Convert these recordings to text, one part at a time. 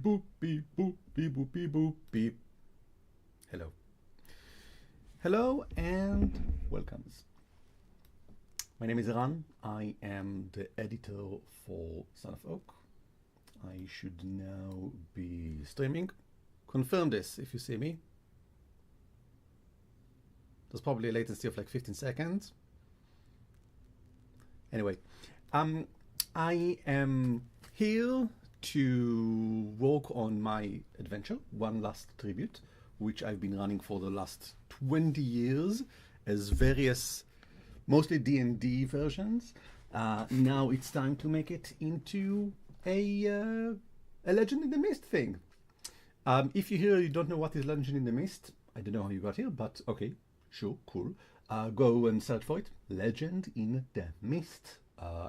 boop, beep, boop, beep, boop, beep, boop, beep. Hello. Hello and welcomes. My name is Eran. I am the editor for Son of Oak. I should now be streaming. Confirm this if you see me. There's probably a latency of like 15 seconds. Anyway, I am here to work on my adventure, One Last Tribute, which I've been running for the last 20 years as various, mostly D&D versions. Now it's time to make it into a Legend in the Mist thing. If you hear you don't know what is Legend in the Mist, I don't know how you got here, but okay, sure, cool. Go and search for it. Legend in the Mist.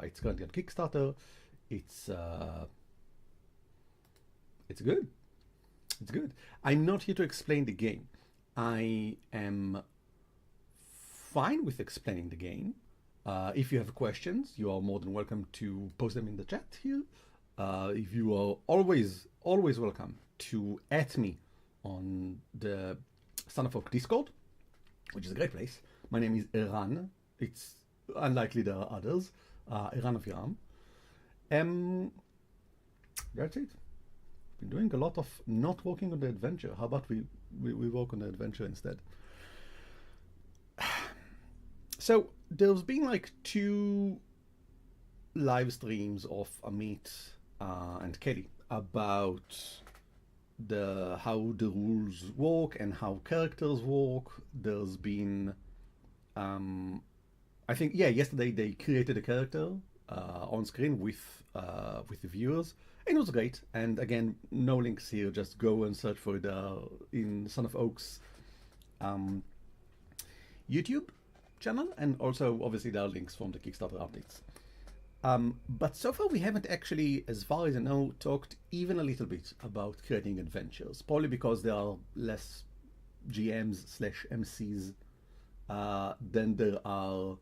It's currently on Kickstarter. It's good. It's good. I'm not here to explain the game. I am fine with explaining the game. If you have questions, you are more than welcome to post them in the chat here. If you are always welcome to @ me on the Son of Oak Discord, which is a great place. My name is Eran. It's unlikely there are others. Eran of Yam. That's it. Been doing a lot of not working on the adventure. How about we work on the adventure instead? So there's been like 2 live streams of Amit and Kelly about how the rules work and how characters work. There's been I think yesterday they created a character on screen with the viewers, and it was great. And again, no links here, just go and search for it in Son of Oak's YouTube channel, and also obviously there are links from the Kickstarter updates. But so far we haven't actually, as far as I know, talked even a little bit about creating adventures, probably because there are less GMs/MCs than there are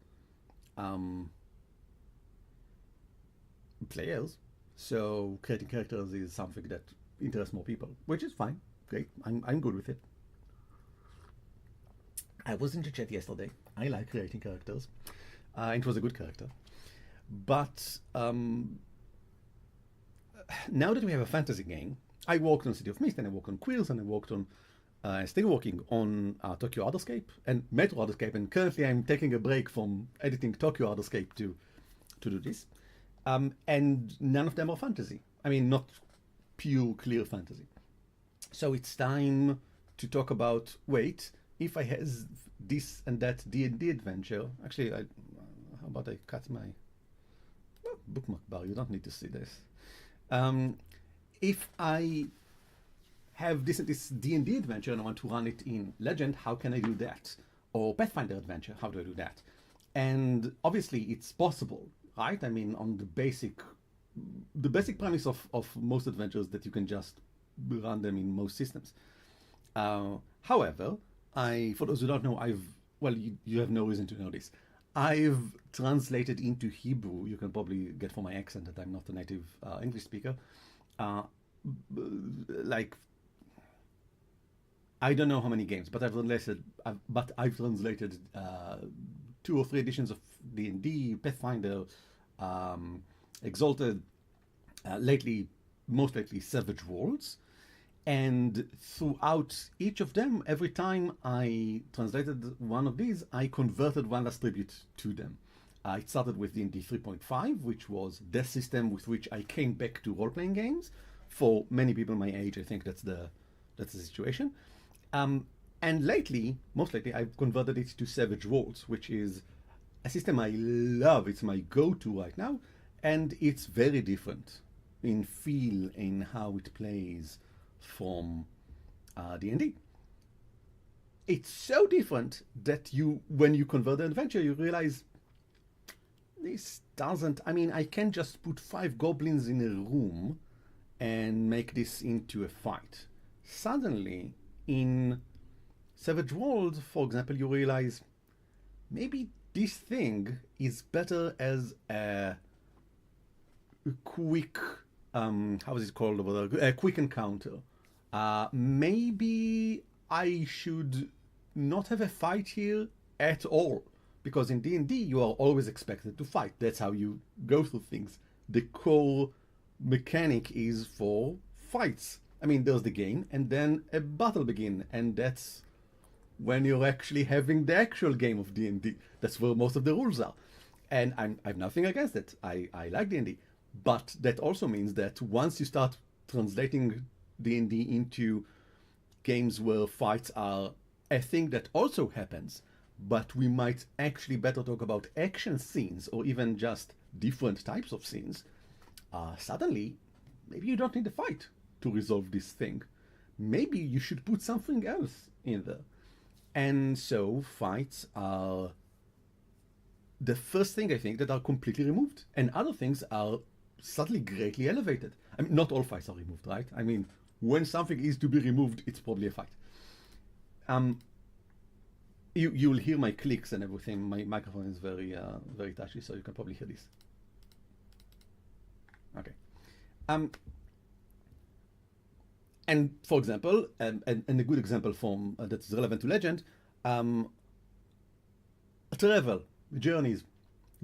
players. So creating characters is something that interests more people, which is fine. Great. I'm good with it. I was in the chat yesterday. I like creating characters. It was a good character. But now that we have a fantasy game, I worked on City of Mist, and I worked on Quills, and I worked on still working on Tokyo Otherscape and Metro Otherscape, and currently I'm taking a break from editing Tokyo Otherscape to do this. And none of them are fantasy. I mean, not pure, clear fantasy. So it's time to talk about, wait, if I has this and that D&D adventure, actually, how about I cut my bookmark bar? You don't need to see this. If I have this D&D adventure and I want to run it in Legend, how can I do that? Or Pathfinder adventure, how do I do that? And obviously it's possible, right? I mean, on the basic premise of most adventures that you can just run them in most systems. However, for those who don't know, you have no reason to know this. I've translated into Hebrew. You can probably get from my accent that I'm not a native English speaker. I don't know how many games, but I've translated 2 or 3 editions of D&D, Pathfinder, Exalted, most lately Savage Worlds. And throughout each of them, every time I translated one of these, I converted One Last Tribute to them. It started with D&D 3.5, which was the system with which I came back to role-playing games. For many people my age, I think that's the situation. And most lately, I've converted it to Savage Worlds, which is a system I love. It's my go-to right now, and it's very different in feel, in how it plays from D&D. It's so different that when you convert an adventure, you realize this doesn't. I mean, I can just put 5 goblins in a room and make this into a fight. Suddenly, in Savage Worlds, for example, you realize maybe this thing is better as a quick how is it called over there? A quick encounter. Maybe I should not have a fight here at all, because in D&D you are always expected to fight. That's how you go through things. The core mechanic is for fights. I mean, there's the game, and then a battle begin, and that's when you're actually having the actual game of D&D. That's where most of the rules are. And I've nothing against it. I like D&D. But that also means that once you start translating D&D into games where fights are a thing that also happens, but we might actually better talk about action scenes or even just different types of scenes, suddenly, maybe you don't need a fight to resolve this thing. Maybe you should put something else in there. And so fights are the first thing, I think, that are completely removed. And other things are suddenly greatly elevated. I mean, not all fights are removed, right? I mean, when something is to be removed, it's probably a fight. You'll hear my clicks and everything. My microphone is very touchy, so you can probably hear this. Okay. And for example, and a good example from that's relevant to Legend, travel, journeys,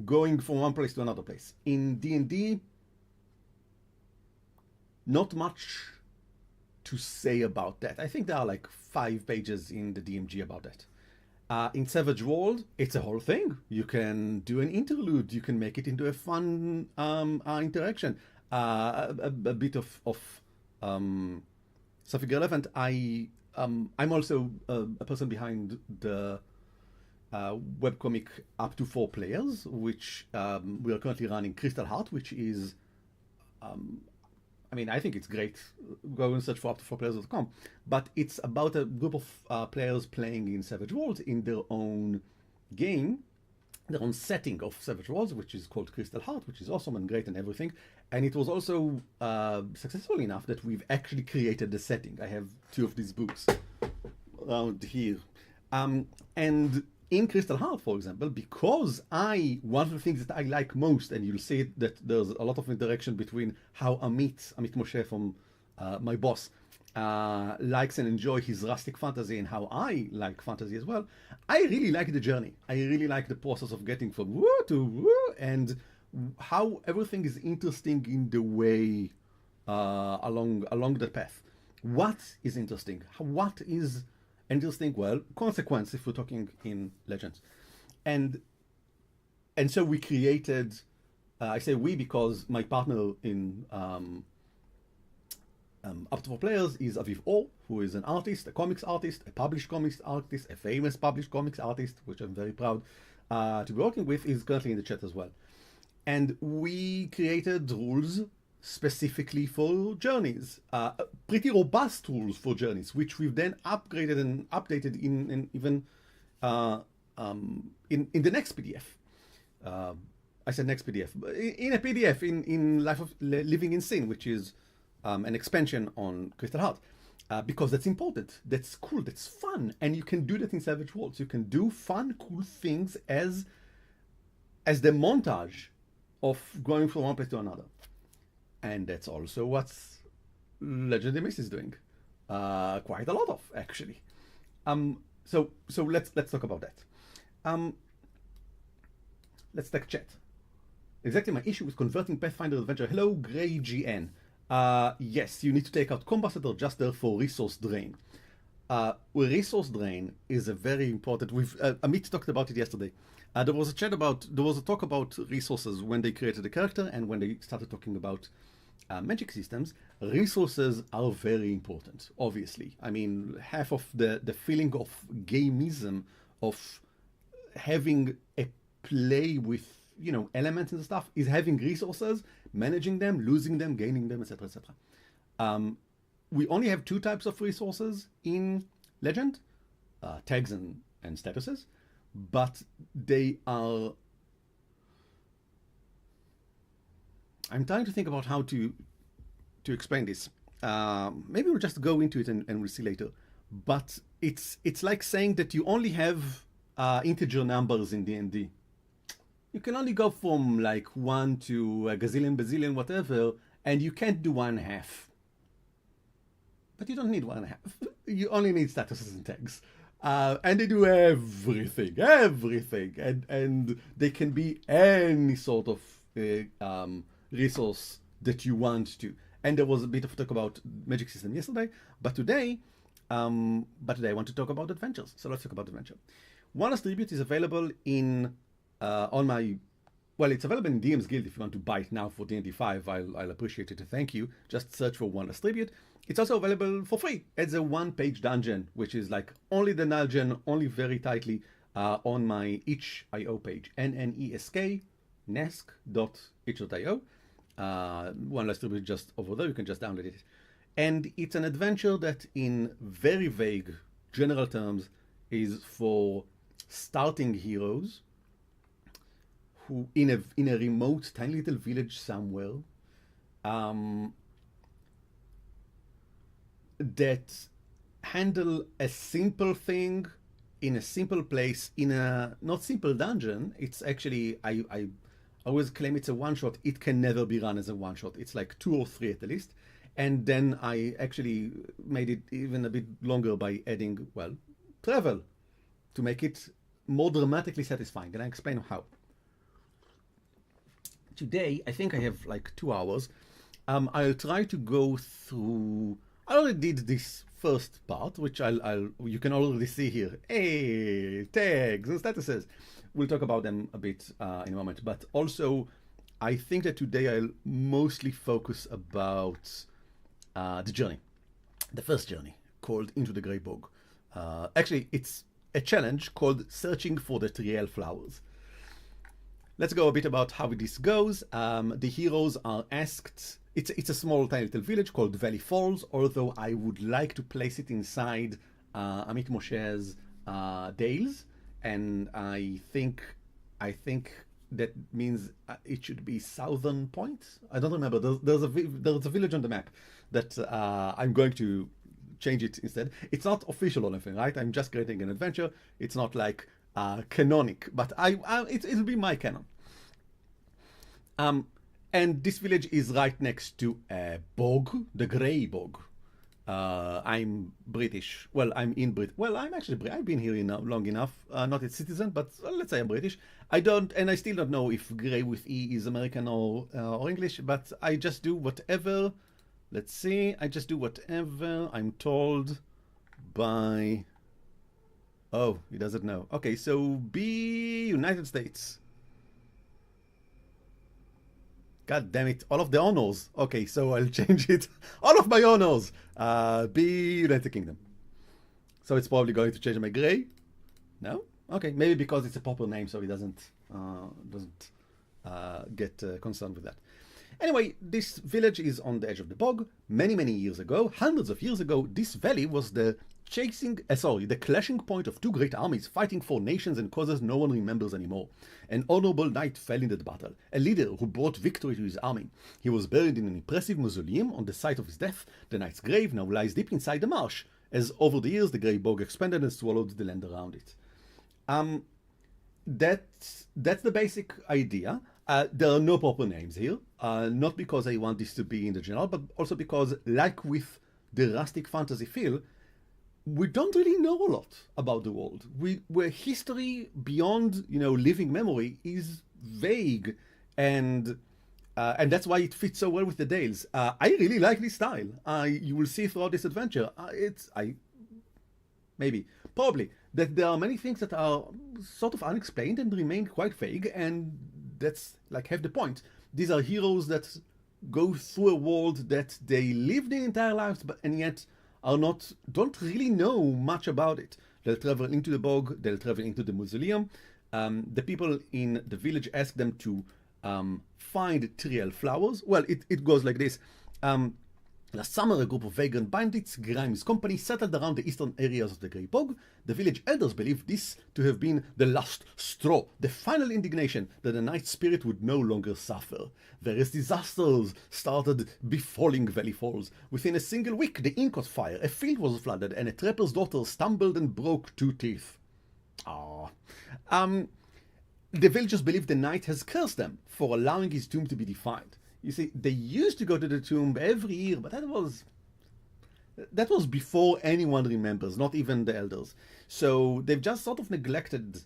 going from one place to another place. In D&D, not much to say about that. I think there are like 5 pages in the DMG about that. In Savage World, it's a whole thing. You can do an interlude. You can make it into a fun interaction. A bit of something relevant. I'm also a person behind the webcomic up to 4 players, which we are currently running Crystal Heart, which is I mean, I think it's great. Go and search for up24players.com. But it's about a group of players playing in Savage Worlds in their own game, their own setting of Savage Worlds, which is called Crystal Heart, which is awesome and great and everything. And it was also successful enough that we've actually created the setting. I have 2 of these books around here. And in Crystal Heart, for example, because one of the things that I like most, and you'll see that there's a lot of interaction between how Amit Moshe from my boss, likes and enjoy his rustic fantasy and how I like fantasy as well. I really like the journey. I really like the process of getting from woo to woo, and how everything is interesting in the way along the path. What is interesting? What is interesting? Well, consequence, if we're talking in Legends. And so we created, I say we because my partner in Up to 4 Players is Aviv Or, who is an artist, a comics artist, a published comics artist, a famous published comics artist, which I'm very proud to be working with, is currently in the chat as well. And we created rules specifically for journeys, pretty robust rules for journeys, which we've then upgraded and updated in even in the next PDF. I said next PDF, in a PDF in Life of Living in Sin, which is an expansion on Crystal Heart, because that's important, that's cool, that's fun, and you can do that in Savage Worlds. You can do fun, cool things as the montage of going from one place to another. And that's also what Legendary Mist is doing. Quite a lot of, actually. So let's talk about that. Let's take chat. Exactly my issue with converting Pathfinder Adventure. Hello, Grey GN. Yes, you need to take out combats that are just there for resource drain. Resource drain is a very important. Amit talked about it yesterday. There was a talk about resources when they created the character and when they started talking about magic systems. Resources are very important, obviously. I mean, half of the feeling of gamism, of having a play with elements and stuff, is having resources, managing them, losing them, gaining them, etc., etc. We only have 2 types of resources in Legend, tags and statuses, but they are... I'm trying to think about how to explain this. Maybe we'll just go into it and we'll see later. But it's like saying that you only have integer numbers in D&D. You can only go from like 1 to a gazillion, bazillion, whatever, and you can't do 1.5. But you don't need 1.5. You only need statuses and tags. And they do everything, and they can be any sort of resource that you want to. And there was a bit of talk about magic system yesterday, but today I want to talk about adventures. So let's talk about adventure. Wonders Tribute is available in on my. Well, it's available in DM's Guild if you want to buy it now for D&D 5. I'll appreciate it. Thank you. Just search for Wonders Tribute. It's also available for free as a one-page dungeon, which is like only the dungeon, only very tightly on my itch.io page, nesk.itch.io. Wonders Tribute just over there. You can just download it. And it's an adventure that, in very vague general terms, is for starting heroes who in a remote tiny little village somewhere that handle a simple thing in a simple place in a not simple dungeon. It's actually I always claim it's a one shot. It can never be run as a one shot. It's like 2 or 3 at the least. And then I actually made it even a bit longer by adding, well, travel to make it more dramatically satisfying. And I explain how. Today, I think I have like 2 hours. I'll try to go through. I already did this first part, which you can already see here. Hey, tags and statuses. We'll talk about them a bit in a moment. But also, I think that today I'll mostly focus about the journey, the first journey called Into the Grey Bog. Actually, it's a challenge called Searching for the Triel Flowers. Let's go a bit about how this goes. The heroes are asked. It's a small tiny little village called Valley Falls, although I would like to place it inside Amit Moshe's Dales, and I think that means it should be Southern Point. I don't remember. There's a village on the map that I'm going to change it instead. It's not official or anything, right? I'm just creating an adventure. It's not like canonic, but it'll be my canon. And this village is right next to a bog, the Grey Bog. I'm British. Well, I'm in Brit. Well, I'm actually I've been here long enough. Not a citizen, but let's say I'm British. I still don't know if Grey with E is American or English. But I just do whatever. Let's see. I just do whatever I'm told by. Oh, he doesn't know. Okay, so be United States. God damn it, all of the honors. Okay, so I'll change it. All of my honors. Be United Kingdom. So it's probably going to change my Grey. No? Okay, maybe because it's a proper name, so he doesn't get concerned with that. Anyway, this village is on the edge of the bog. Many, many years ago, hundreds of years ago, this valley was the clashing point of 2 great armies fighting for nations and causes no one remembers anymore. An honorable knight fell in that battle, a leader who brought victory to his army. He was buried in an impressive mausoleum on the site of his death. The knight's grave now lies deep inside the marsh, as over the years the Grey Bog expanded and swallowed the land around it. That's the basic idea. There are no proper names here, not because I want this to be in the general, but also because, like with the rustic fantasy feel, we don't really know a lot about the world. Where history beyond living memory is vague, and that's why it fits so well with the Dales. I really like this style. You will see throughout this adventure. Probably that there are many things that are sort of unexplained and remain quite vague, and that's like half the point. These are heroes that go through a world that they live their entire lives, and yet don't really know much about it. They'll travel into the bog, they'll travel into the mausoleum. The people in the village ask them to find Triel flowers. Well, it goes like this. Last summer, a group of vagrant bandits, Grimes' company, settled around the eastern areas of the Grey Bog. The village elders believed this to have been the last straw, the final indignation that the knight's spirit would no longer suffer. Various disasters started befalling Valley Falls. Within a single week, the inn caught fire, a field was flooded, and a trapper's daughter stumbled and broke 2 teeth. The villagers believe the knight has cursed them for allowing his tomb to be defiled. You see, they used to go to the tomb every year, but that was before anyone remembers, not even the elders. So they've just sort of neglected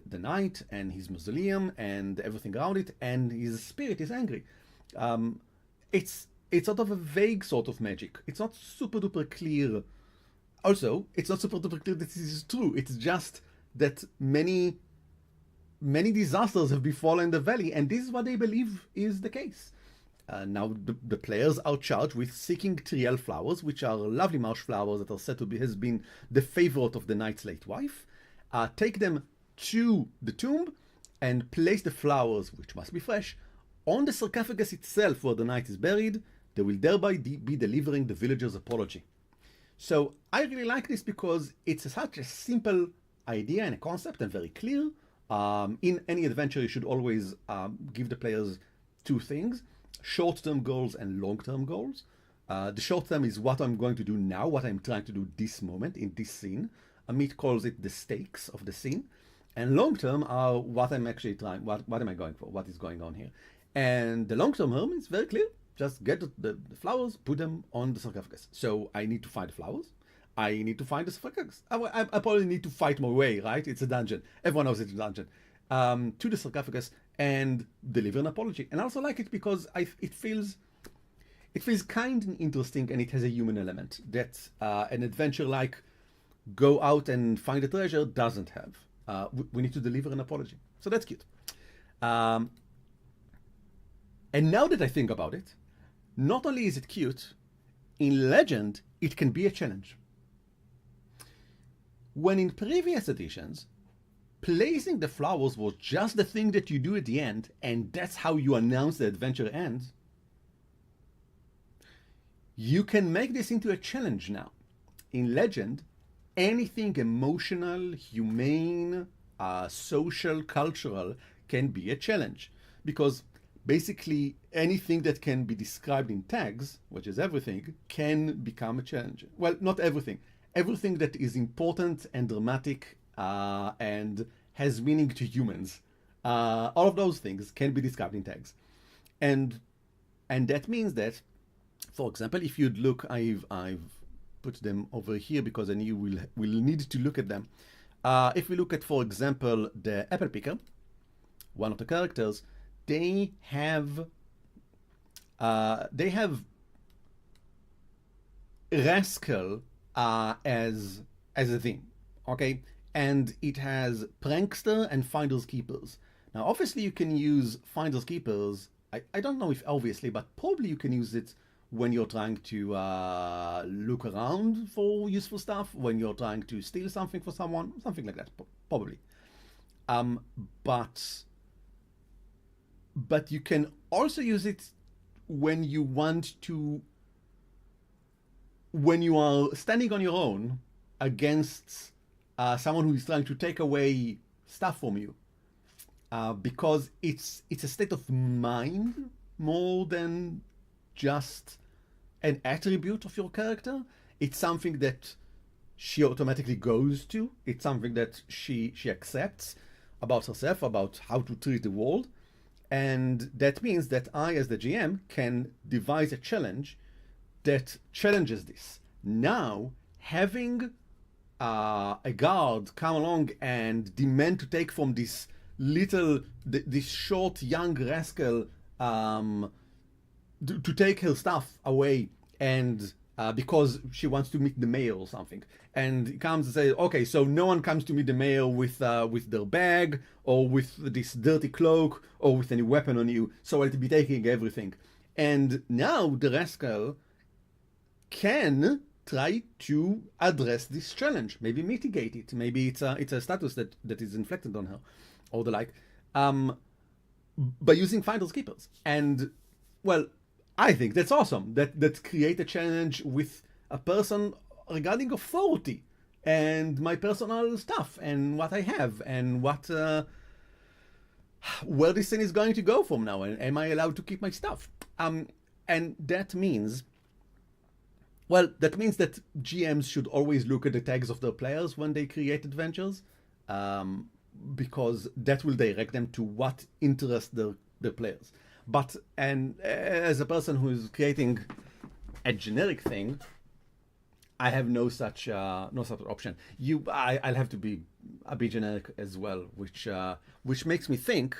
the knight and his mausoleum and everything around it, and his spirit is angry. Um, it's sort of a vague sort of magic. It's not super duper clear. Also, it's not super duper clear that this is true. It's just that many disasters have befallen the valley, and this is what they believe is the case. Now, the players are charged with seeking Triel flowers, which are lovely marsh flowers that are said to be has been the favorite of the knight's late wife. Take them to the tomb and place the flowers, which must be fresh, on the sarcophagus itself where the knight is buried. They will thereby be delivering the villagers' apology. So I really like this because it's such a simple idea and a concept and very clear. In any adventure, you should always give the players two things: short-term goals and long-term goals. The short-term is what I'm going to do now, what I'm trying to do this moment in this scene. Amit calls it the stakes of the scene. And long-term are what I'm actually trying, what am I going for, what is going on here. And the long-term home is very clear. Just get the flowers, put them on the sarcophagus. So I need to find the flowers. I need to find the sarcophagus. I probably need to fight my way, right? It's a dungeon. Everyone knows it's a dungeon. To the sarcophagus and deliver an apology. And I also like it because it feels kind and interesting, and it has a human element that an adventure like go out and find a treasure doesn't have. We need to deliver an apology. So that's cute. And now that I think about it, not only is it cute, in Legend, it can be a challenge. When in previous editions, placing the flowers was just the thing that you do at the end, and that's how you announce the adventure ends, you can make this into a challenge now. In Legend, anything emotional, humane, social, cultural can be a challenge. Because basically anything that can be described in tags, which is everything, can become a challenge. Well, not everything. Everything that is important and dramatic and has meaning to humans. All of those things can be described in tags. And that means that, for example, if you'd look, I've put them over here because then you will need to look at them. If we look at, for example, the apple picker, one of the characters, they have rascal as a theme, okay? And it has prankster and finders keepers. Now, obviously, you can use finders keepers. I don't know if obviously, but probably you can use it when you're trying to look around for useful stuff, when you're trying to steal something for someone, something like that, probably. But you can also use it when you are standing on your own against someone who is trying to take away stuff from you, because it's a state of mind more than just an attribute of your character. It's something that she automatically goes to. It's something that she accepts about herself, about how to treat the world. And that means that I, as the GM, can devise a challenge that challenges this. Now, having a guard come along and demand to take from this short young rascal to take her stuff away, and because she wants to meet the mayor or something, and he comes and says, okay, so no one comes to meet the mayor with their bag or with this dirty cloak or with any weapon on you, so I'll be taking everything. And now the rascal can try to address this challenge, maybe mitigate it, maybe it's a status that is inflicted on her or the like, by using finders keepers. And well, I think that's awesome. That create a challenge with a person regarding authority and my personal stuff and what I have and what where this thing is going to go from now, and am I allowed to keep my stuff? And that means, well, that means that GMs should always look at the tags of their players when they create adventures, because that will direct them to what interests their players. But and as a person who is creating a generic thing, I have no such option. I'll have to be a bit generic as well, which makes me think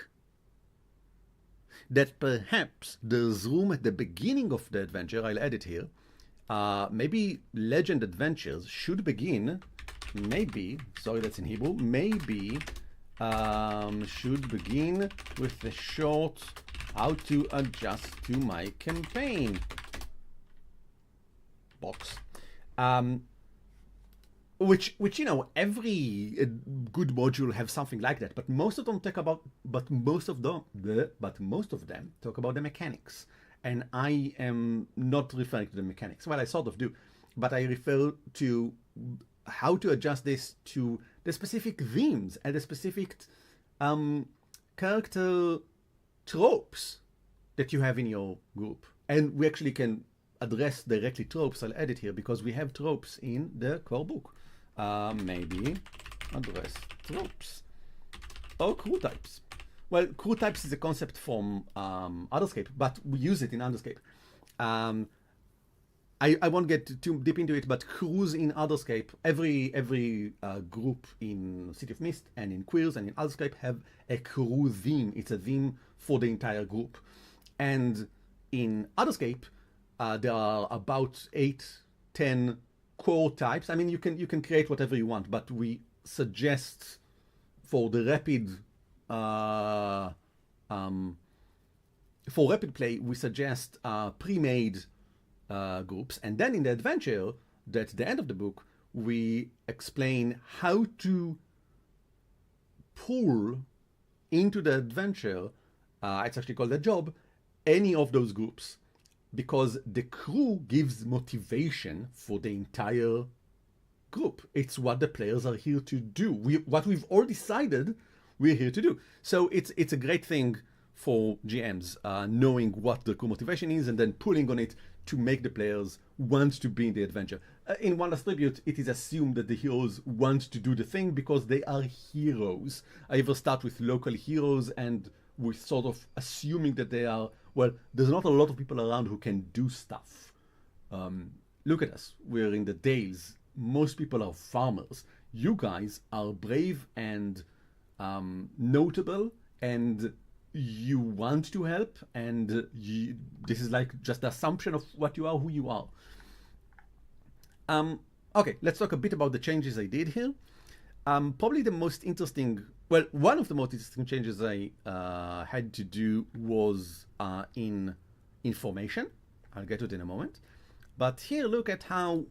that perhaps there's room at the beginning of the adventure. I'll add it here. Maybe legend adventures should begin. Maybe, sorry, that's in Hebrew. Maybe should begin with the short how to adjust to my campaign box. Which you know, every good module have something like that, but most of them talk about most of them talk about the mechanics, and I am not referring to the mechanics. Well, I sort of do, but I refer to how to adjust this to the specific themes and the specific character tropes that you have in your group. And we actually can address directly tropes. I'll add it here because we have tropes in the core book. Maybe address tropes or crew types. Well, crew types is a concept from Otherscape, but we use it in Otherscape. I won't get too deep into it, but crews in Otherscape, every group in City of Mist and in Queers and in Otherscape have a crew theme. It's a theme for the entire group. And in Otherscape, there are about 8-10 core types. I mean, you can create whatever you want, but we suggest for the rapid play, we suggest pre-made groups, and then in the adventure, at the end of the book, we explain how to pull into the adventure. It's actually called a job. Any of those groups, because the crew gives motivation for the entire group. It's what the players are here to do. What we've all decided we're here to do. So it's a great thing for GMs, knowing what the crew motivation is and then pulling on it to make the players want to be in the adventure. In One Last Tribute, it is assumed that the heroes want to do the thing because they are heroes. I ever start with local heroes and we're sort of assuming that they are, well, there's not a lot of people around who can do stuff. Look at us. We're in the Dales. Most people are farmers. You guys are brave and notable, and you want to help, and this is like just the assumption of what you are, who you are. Okay, let's talk a bit about the changes I did here. Probably the most interesting, well, one of the most interesting changes I had to do was in information. I'll get to it in a moment. But here, look at how,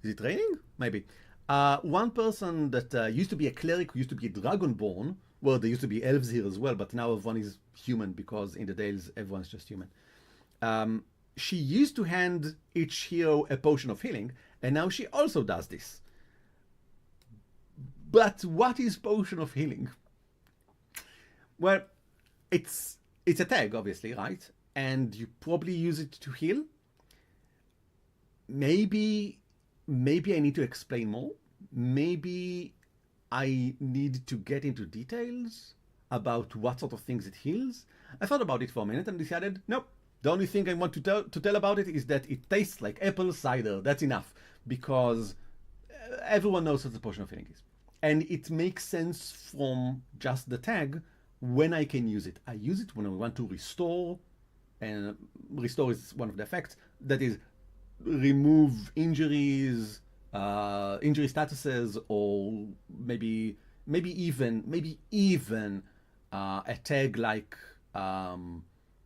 is it raining? Maybe. One person that used to be a cleric, who used to be a dragonborn, well, there used to be elves here as well, but now everyone is human because in the Dales, everyone's just human. She used to hand each hero a potion of healing, and now she also does this. But what is potion of healing? Well, it's a tag, obviously, right? And you probably use it to heal. Maybe I need to explain more. Maybe I need to get into details about what sort of things it heals. I thought about it for a minute and decided, nope. The only thing I want to tell about it is that it tastes like apple cider. That's enough, because everyone knows what the potion of healing is. And it makes sense from just the tag when I can use it. I use it when I want to restore, and restore is one of the effects. That is, remove injuries, injury statuses, or maybe even a tag like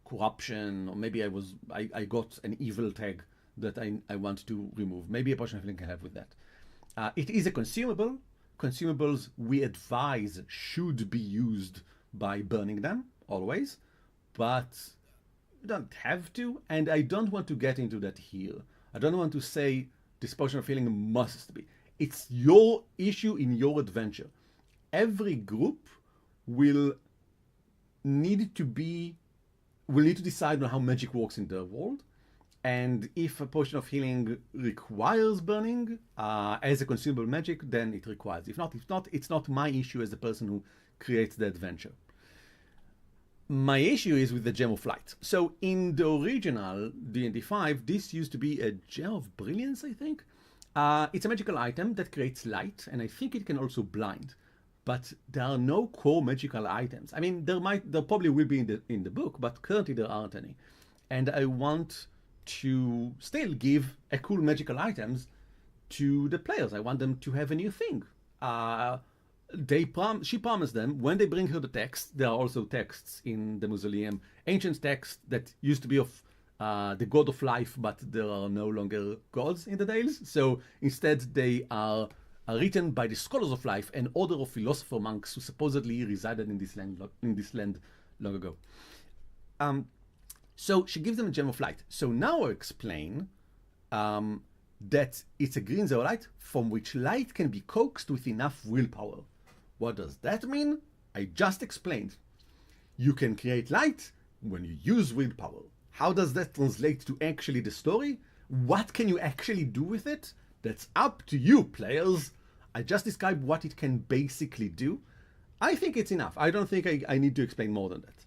corruption, or maybe I got an evil tag that I want to remove. Maybe a potion of healing can help with that. It is a consumable. Consumables, we advise, should be used by burning them always, but you don't have to, and I don't want to get into that here. I don't want to say this potion of healing must be. It's your issue in your adventure. Every group will need to decide on how magic works in their world, and if a potion of healing requires burning as a consumable magic, then it requires. If not, it's not my issue as the person who creates the adventure. My issue is with the Gem of Light. So in the original D&D 5, this used to be a Gem of Brilliance, I think. It's a magical item that creates light, and I think it can also blind. But there are no core magical items. I mean, there probably will be in the book, but currently there aren't any. And I want to still give a cool magical items to the players. I want them to have a new thing. She promised them when they bring her the text. There are also texts in the mausoleum, ancient texts that used to be of the god of life, but there are no longer gods in the Dales. So instead, they are written by the scholars of life, an order of philosopher monks who supposedly resided in this land long ago. So she gives them a gem of light. So now I explain that it's a green zeolite from which light can be coaxed with enough willpower. What does that mean? I just explained. You can create light when you use willpower. How does that translate to actually the story? What can you actually do with it? That's up to you, players. I just described what it can basically do. I think it's enough. I don't think I need to explain more than that.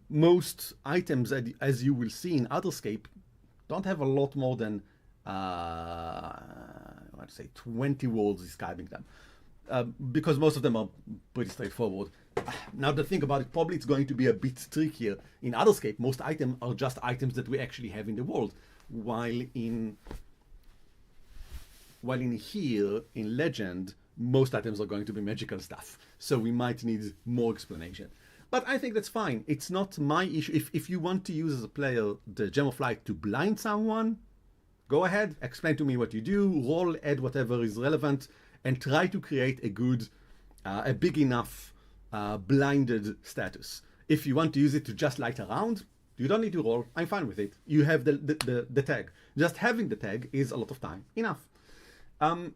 Most items, as you will see in Otherscape, don't have a lot more than, let's say, 20 words describing them. Because most of them are pretty straightforward. Now that I think about it, probably it's going to be a bit trickier. In Otherscape, most items are just items that we actually have in the world, while in here, in Legend, most items are going to be magical stuff. So we might need more explanation. But I think that's fine. It's not my issue. If you want to use as a player the Gem of Light to blind someone, go ahead, explain to me what you do, roll, add whatever is relevant, and try to create a big enough blinded status. If you want to use it to just light around, you don't need to roll. I'm fine with it. You have the tag. Just having the tag is a lot of time. Enough. Someone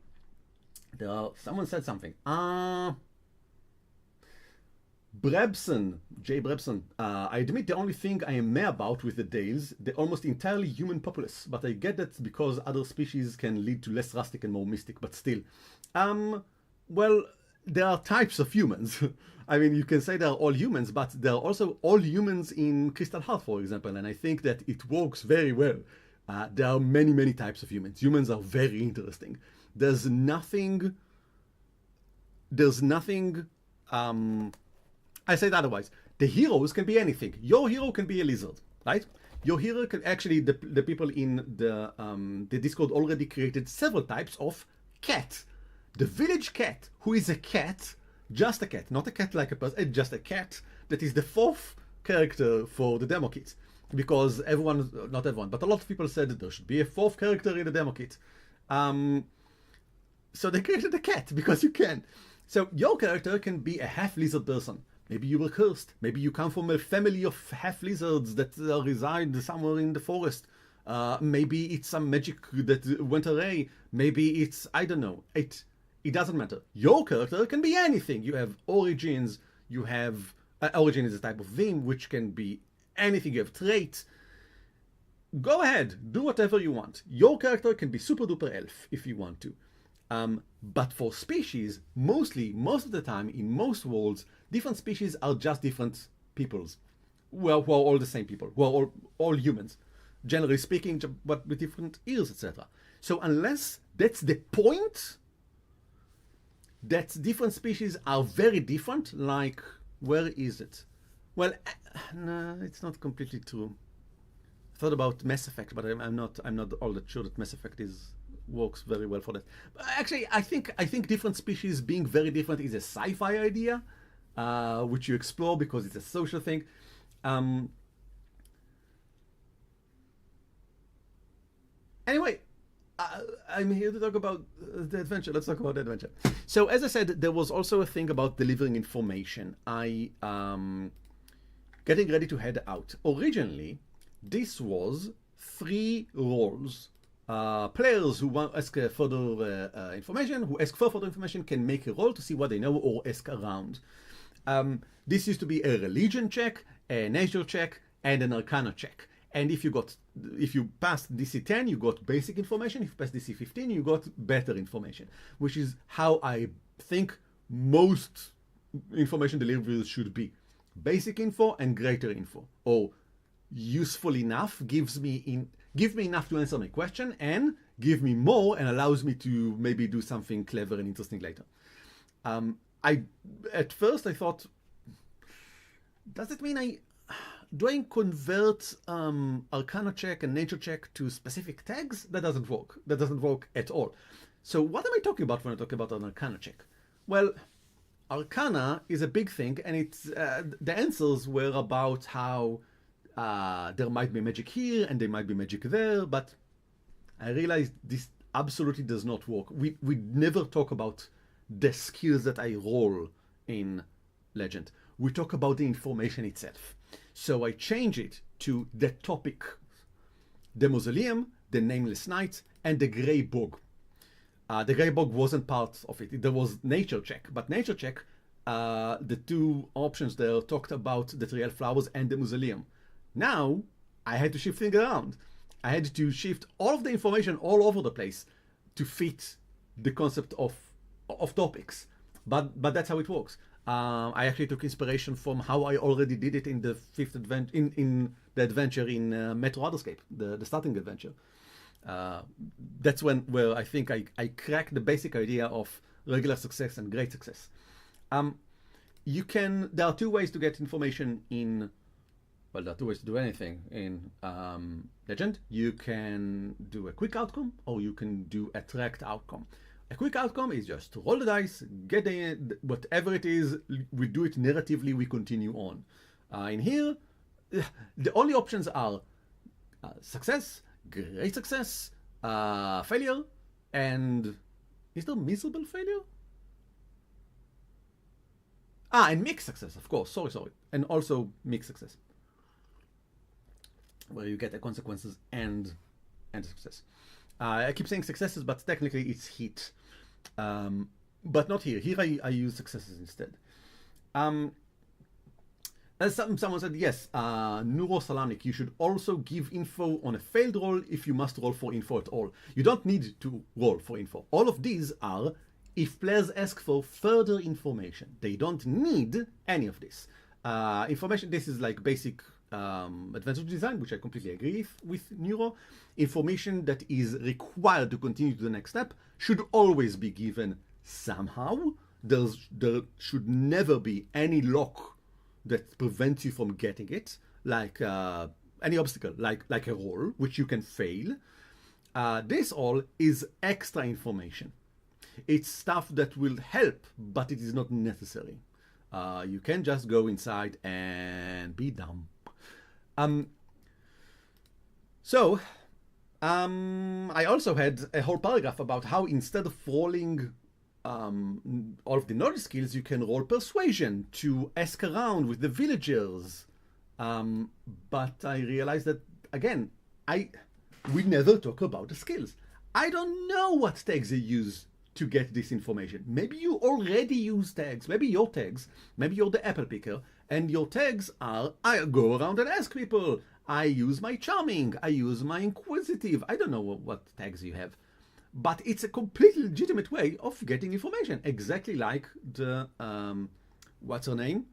said something. Jay Brebson. I admit the only thing I am meh about with the Dales, the almost entirely human populace, but I get that because other species can lead to less rustic and more mystic, but still. Well, there are types of humans. I mean, you can say they're all humans, but there are also all humans in Crystal Heart, for example, and I think that it works very well. There are many, many types of humans. Humans are very interesting. There's nothing, I said otherwise. The heroes can be anything. Your hero can be a lizard, right? Your hero can actually, the people in the Discord already created several types of cat. The village cat, who is a cat, just a cat, not a cat like a person, just a cat, that is the fourth character for the demo kit. Because not everyone, but a lot of people said that there should be a fourth character in the demo kit. So they created a cat, because you can. So your character can be a half-lizard person. Maybe you were cursed. Maybe you come from a family of half-lizards that reside somewhere in the forest. Maybe it's some magic that went away. Maybe it's, I don't know. It doesn't matter. Your character can be anything. You have origins. You have... origin is a type of theme, which can be anything. You have traits. Go ahead. Do whatever you want. Your character can be super-duper elf if you want to. But for species, most of the time, in most worlds, different species are just different peoples. Well, who are all the same people. Who are all humans. Generally speaking, but with different ears, etc. So unless that's the point, that different species are very different, like, where is it? Well, no, it's not completely true. I thought about Mass Effect, but I'm not all that sure that Mass Effect works very well for that. But actually, I think different species being very different is a sci-fi idea, which you explore because it's a social thing. Anyway, I'm here to talk about the adventure. Let's talk about the adventure. So, as I said, there was also a thing about delivering information. I getting ready to head out. Originally, this was 3 roles. Players who want to ask further information, who ask for further information, can make a roll to see what they know or ask around. This used to be a religion check, a nature check, and an arcana check. And if you passed DC 10, you got basic information. If you passed DC 15, you got better information, which is how I think most information deliveries should be. basic info and greater info, or useful enough give me enough to answer my question, and give me more and allows me to maybe do something clever and interesting later. At first I thought, does it mean do I convert Arcana check and Nature check to specific tags? That doesn't work. That doesn't work at all. So what am I talking about when I talk about an Arcana check? Well, Arcana is a big thing, and it's the answers were about how there might be magic here and there might be magic there, but I realized this absolutely does not work. We never talk about the skills that I roll in Legend. We talk about the information itself. So I change it to the topic, the Mausoleum, the Nameless Knight, and the Grey Bog. The Grey Bog wasn't part of it. There was Nature check, but Nature check, the two options there talked about the Trial Flowers and the Mausoleum. Now, I had to shift things around. I had to shift all of the information all over the place to fit the concept of topics. But that's how it works. I actually took inspiration from how I already did it in the fifth adventure, in the adventure in Metro Otherscape, the starting adventure. That's where I think I cracked the basic idea of regular success and great success. There are two ways to get information in. Well, there are two ways to do anything in Legend. You can do a quick outcome, or you can do a tracked outcome. A quick outcome is just roll the dice, get whatever it is, we do it narratively, we continue on. In here, the only options are success, great success, failure, and is there miserable failure? And mixed success, of course. Sorry. And also mixed success, where you get the consequences and success. I keep saying successes, but technically it's hit. But not here. Here I use successes instead. As someone said, yes, Neurosalamic, you should also give info on a failed roll if you must roll for info at all. You don't need to roll for info. All of these are if players ask for further information. They don't need any of this. Information, this is like basic adventure design, which I completely agree with Neuro. Information that is required to continue to the next step should always be given somehow. There should never be any lock that prevents you from getting it, like any obstacle, like a roll, which you can fail. This all is extra information. It's stuff that will help, but it is not necessary. You can just go inside and be dumb. I also had a whole paragraph about how instead of rolling all of the knowledge skills, you can roll persuasion to ask around with the villagers. But I realized that, again, we never talk about the skills. I don't know what tags they use to get this information. Maybe you already use tags. Maybe you're the apple picker, and your tags are, I go around and ask people. I use my charming. I use my inquisitive. I don't know what tags you have. But it's a completely legitimate way of getting information. Exactly like the, what's her name?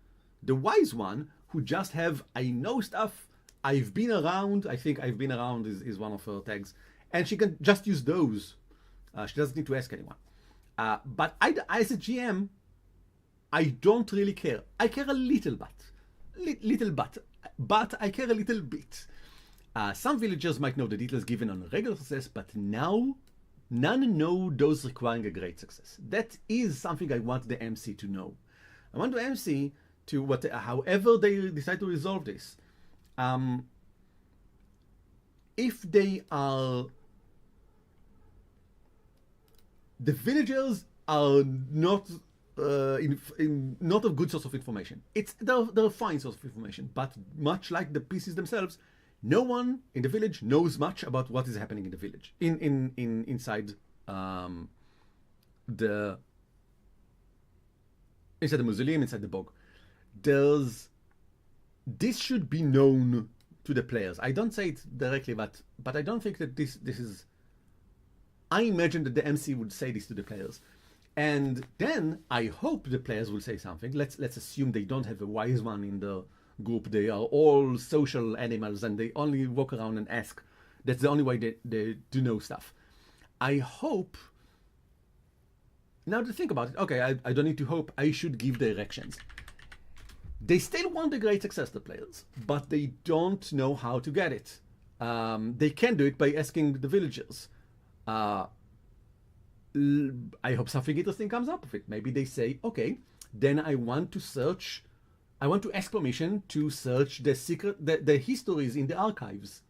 The wise one, who just have, I know stuff, I've been around. I think I've been around is one of her tags. And she can just use those. She doesn't need to ask anyone. But as a GM, I don't really care. I care a little bit. But I care a little bit. Some villagers might know the details given on regular success, but now none know those requiring a great success. That is something I want the MC to know. I want the MC to, however they decide to resolve this, if they are, the villagers are not not a good source of information. They're a fine source of information, but much like the PCs themselves, no one in the village knows much about what is happening in the village, inside the mausoleum, inside the bog. This should be known to the players. I don't say it directly, but I don't think that this is. I imagine that the MC would say this to the players. And then I hope the players will say something. Let's assume they don't have a wise one in the group. They are all social animals and they only walk around and ask. That's the only way they do know stuff. I hope. Now to think about it, okay, I don't need to hope. I should give directions. They still want a great success, the players, but they don't know how to get it. They can do it by asking the villagers. I hope something interesting comes up of it. Maybe they say, okay, then I want to ask permission to search the histories in the archives.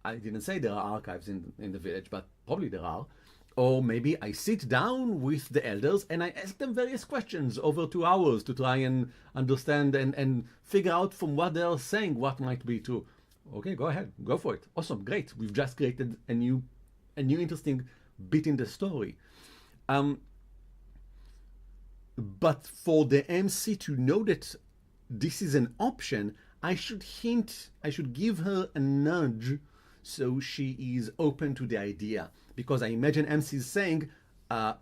I didn't say there are archives in the village, but probably there are. Or maybe I sit down with the elders and I ask them various questions over 2 hours to try and understand and figure out from what they're saying what might be true. Okay, go ahead, go for it. Awesome, great. We've just created a new interesting bit in the story. But for the MC to know that this is an option, I should give her a nudge so she is open to the idea. Because I imagine MC is saying, I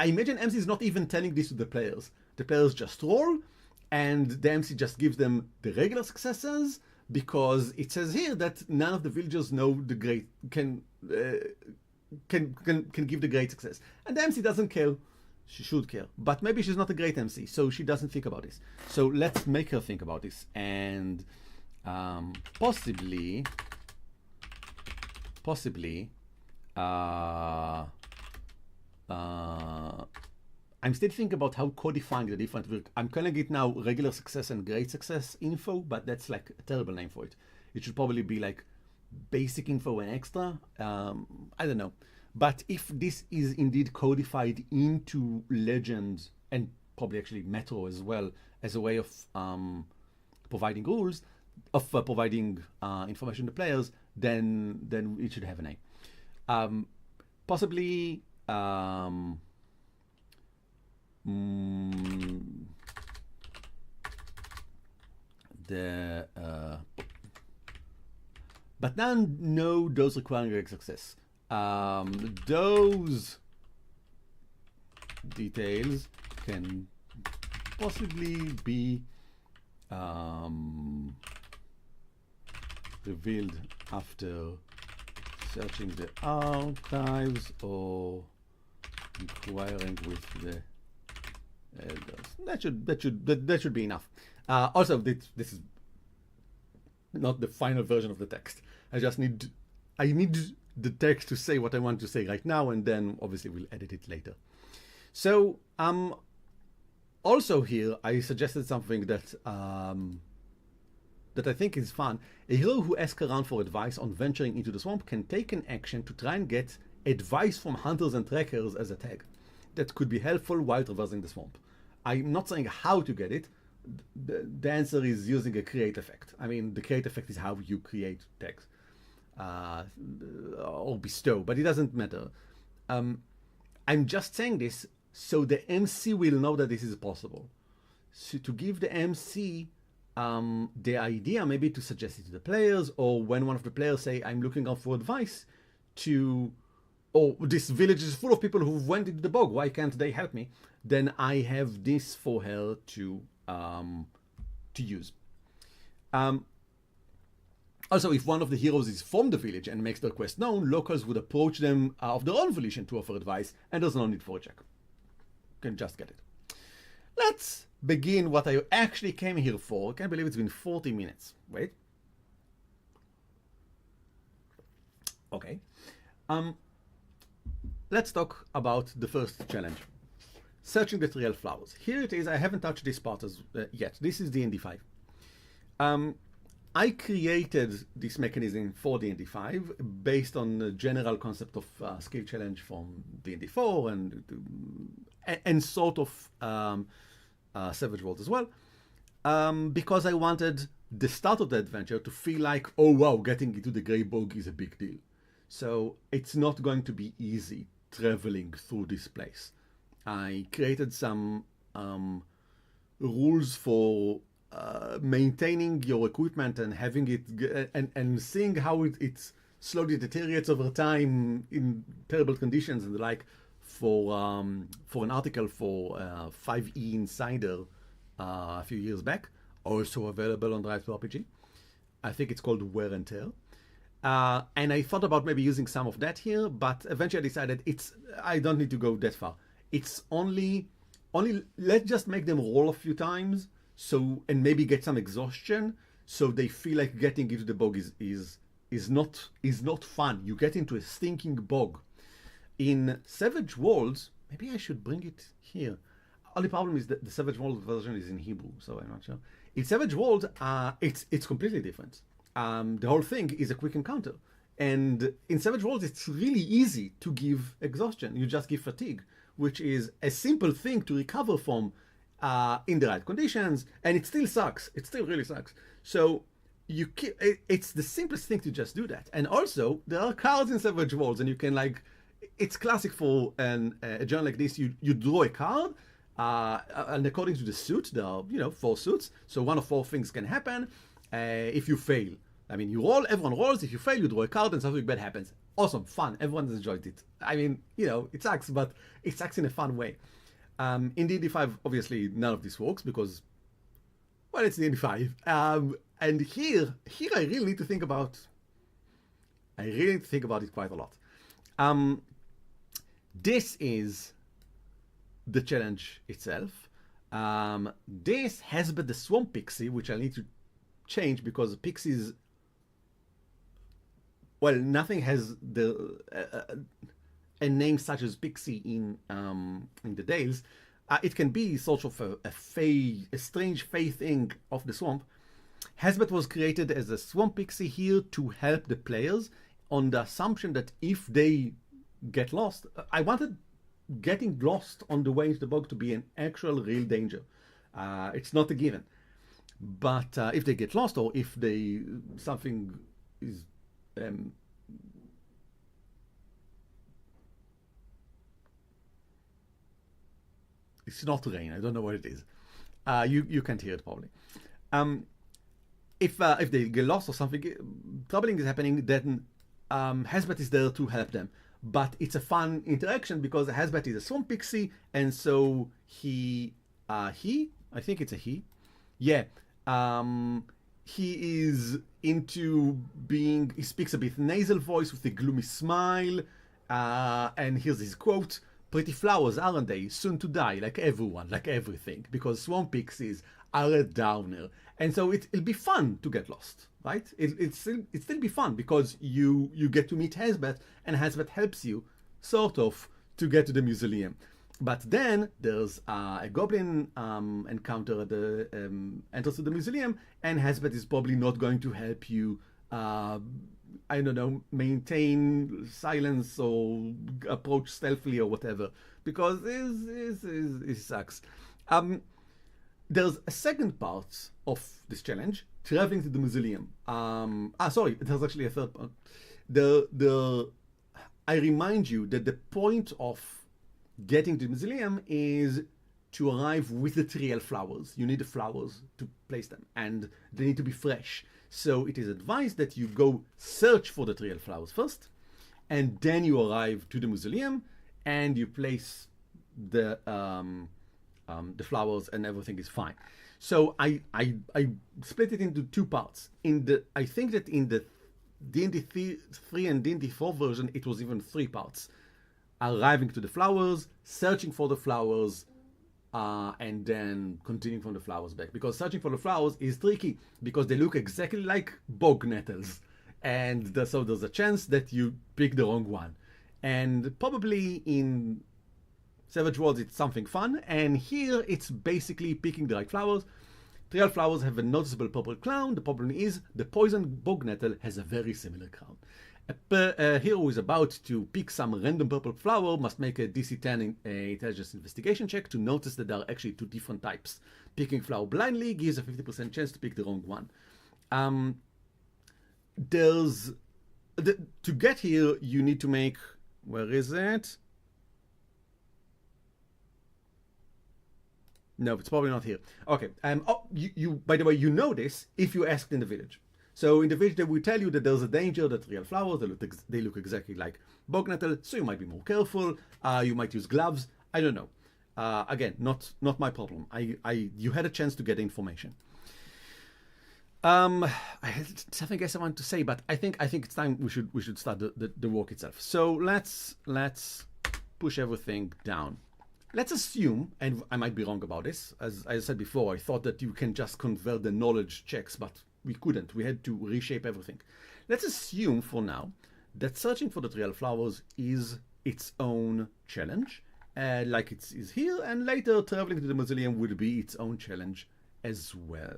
imagine MC is not even telling this to the players. The players just roll, and the MC just gives them the regular successes, because it says here that none of the villagers know the great can give the great success, and the MC doesn't care. She should care, but maybe she's not a great MC, so she doesn't think about this. So let's make her think about this, and possibly. I'm still thinking about how codifying the different work. I'm calling it now regular success and great success info, but that's like a terrible name for it. It should probably be like basic info and extra. I don't know. But if this is indeed codified into legends and probably actually Metro as well as a way of providing rules, of providing information to players, then it should have a name. Possibly but now no those requiring great success. Those details can possibly be revealed after searching the archives or inquiring with the elders. That should be enough. Also, this is not the final version of the text. I need the text to say what I want to say right now, and then obviously we'll edit it later. So also here I suggested something that I think is fun. A hero who asks around for advice on venturing into the swamp can take an action to try and get advice from hunters and trackers as a tag. That could be helpful while traversing the swamp. I'm not saying how to get it. The answer is using a create effect. I mean, the create effect is how you create tags. Or bestow, but it doesn't matter. I'm just saying this so the MC will know that this is possible. So to give the MC the idea, maybe to suggest it to the players, or when one of the players say, I'm looking out for advice or this village is full of people who went into the bog, why can't they help me? Then I have this for her to use. Also, if one of the heroes is from the village and makes their quest known, locals would approach them of their own volition to offer advice, and there's no need for a check. You can just get it. Let's begin what I actually came here for. I can't believe it's been 40 minutes. Wait. Okay. Let's talk about the first challenge. Searching the trail flowers. Here it is. I haven't touched this part yet. This is D&D 5. I created this mechanism for D&D 5 based on the general concept of skill challenge from D&D 4 and sort of Savage Worlds as well, because I wanted the start of the adventure to feel like, oh wow, getting into the Grey Bog is a big deal. So it's not going to be easy traveling through this place. I created some rules for maintaining your equipment and having it and seeing how it slowly deteriorates over time in terrible conditions and like for an article for 5E Insider a few years back, also available on Drive to RPG. I think it's called Wear and Tear. And I thought about maybe using some of that here, but eventually I decided I don't need to go that far. It's only let's just make them roll a few times, and maybe get some exhaustion, so they feel like getting into the bog is not fun. You get into a stinking bog. In Savage Worlds, maybe I should bring it here. Only problem is that the Savage Worlds version is in Hebrew, so I'm not sure. In Savage Worlds, it's completely different. The whole thing is a quick encounter. And in Savage Worlds, it's really easy to give exhaustion. You just give fatigue, which is a simple thing to recover from in the right conditions, and it still sucks. It still really sucks. So it's the simplest thing to just do that. And also, there are cards in Savage Worlds, and you can it's classic for a journal like this. You draw a card, and according to the suit, there are 4 suits. So one of 4 things can happen. If you fail, I mean, you roll, everyone rolls. If you fail, you draw a card and something bad happens. Awesome, fun, everyone enjoyed it. I mean, it sucks, but it sucks in a fun way. In D&D5, obviously, none of this works because, well, it's D&D5. And here I really need to think about it quite a lot. This is the challenge itself. This has been the Swamp Pixie, which I need to change because pixies, well, nothing has a name such as pixie in the Dales. It can be sort of a strange fey thing of the swamp. Hazbet was created as a swamp pixie here to help the players on the assumption that if they get lost, I wanted getting lost on the way into the bog to be an actual real danger. It's not a given. But if they get lost, or if something is it's not rain. I don't know what it is. You can't hear it probably. If they get lost or something troubling is happening, then Hazbet is there to help them. But it's a fun interaction because Hazbet is a swamp pixie, and so I think it's a he. Yeah. He is into he speaks a bit nasal voice with a gloomy smile, and here's his quote: "Pretty flowers, aren't they? Soon to die, like everyone, like everything, because swamp pixies are a downer." And so it'll be fun to get lost, right? It'll still be fun because you get to meet Hazbet, and Hazbet helps you, sort of, to get to the mausoleum. But then there's a goblin encounter at the entrance to the mausoleum, and Hazbet is probably not going to help you, I don't know, maintain silence or approach stealthily or whatever, because it sucks. There's a second part of this challenge, traveling to the mausoleum. Sorry, there's actually a third part. I remind you that the point of getting to the mausoleum is to arrive with the trial flowers. You need the flowers to place them, and they need to be fresh. So it is advised that you go search for the trial flowers first, and then you arrive to the mausoleum, and you place the flowers, and everything is fine. So I split it into 2 parts. I think that in the D&D 3 and D&D 4 version, it was even 3 parts. Arriving to the flowers, searching for the flowers, and then continuing from the flowers back. Because searching for the flowers is tricky, because they look exactly like bog nettles. And so there's a chance that you pick the wrong one. And probably in Savage Worlds it's something fun, and here it's basically picking the right flowers. Trial flowers have a noticeable purple crown. The problem is the poison bog nettle has a very similar crown. A hero who is about to pick some random purple flower must make a DC 10 intelligence investigation check to notice that there are actually 2 different types. Picking flower blindly gives a 50% chance to pick the wrong one. To get here, you need to make, where is it? No, it's probably not here. Okay. You by the way, you know this if you asked in the village. So in the video, we tell you that there's a danger that real flowers, they look exactly like bog nettle, so you might be more careful. You might use gloves. I don't know. Again, not my problem. You had a chance to get information. I had something else I want to say, but I think it's time we should start the work itself. So let's push everything down. Let's assume, and I might be wrong about this, as I said before, I thought that you can just convert the knowledge checks, but we couldn't. We had to reshape everything. Let's assume for now that searching for the real flowers is its own challenge, like it is here, and later traveling to the mausoleum will be its own challenge as well.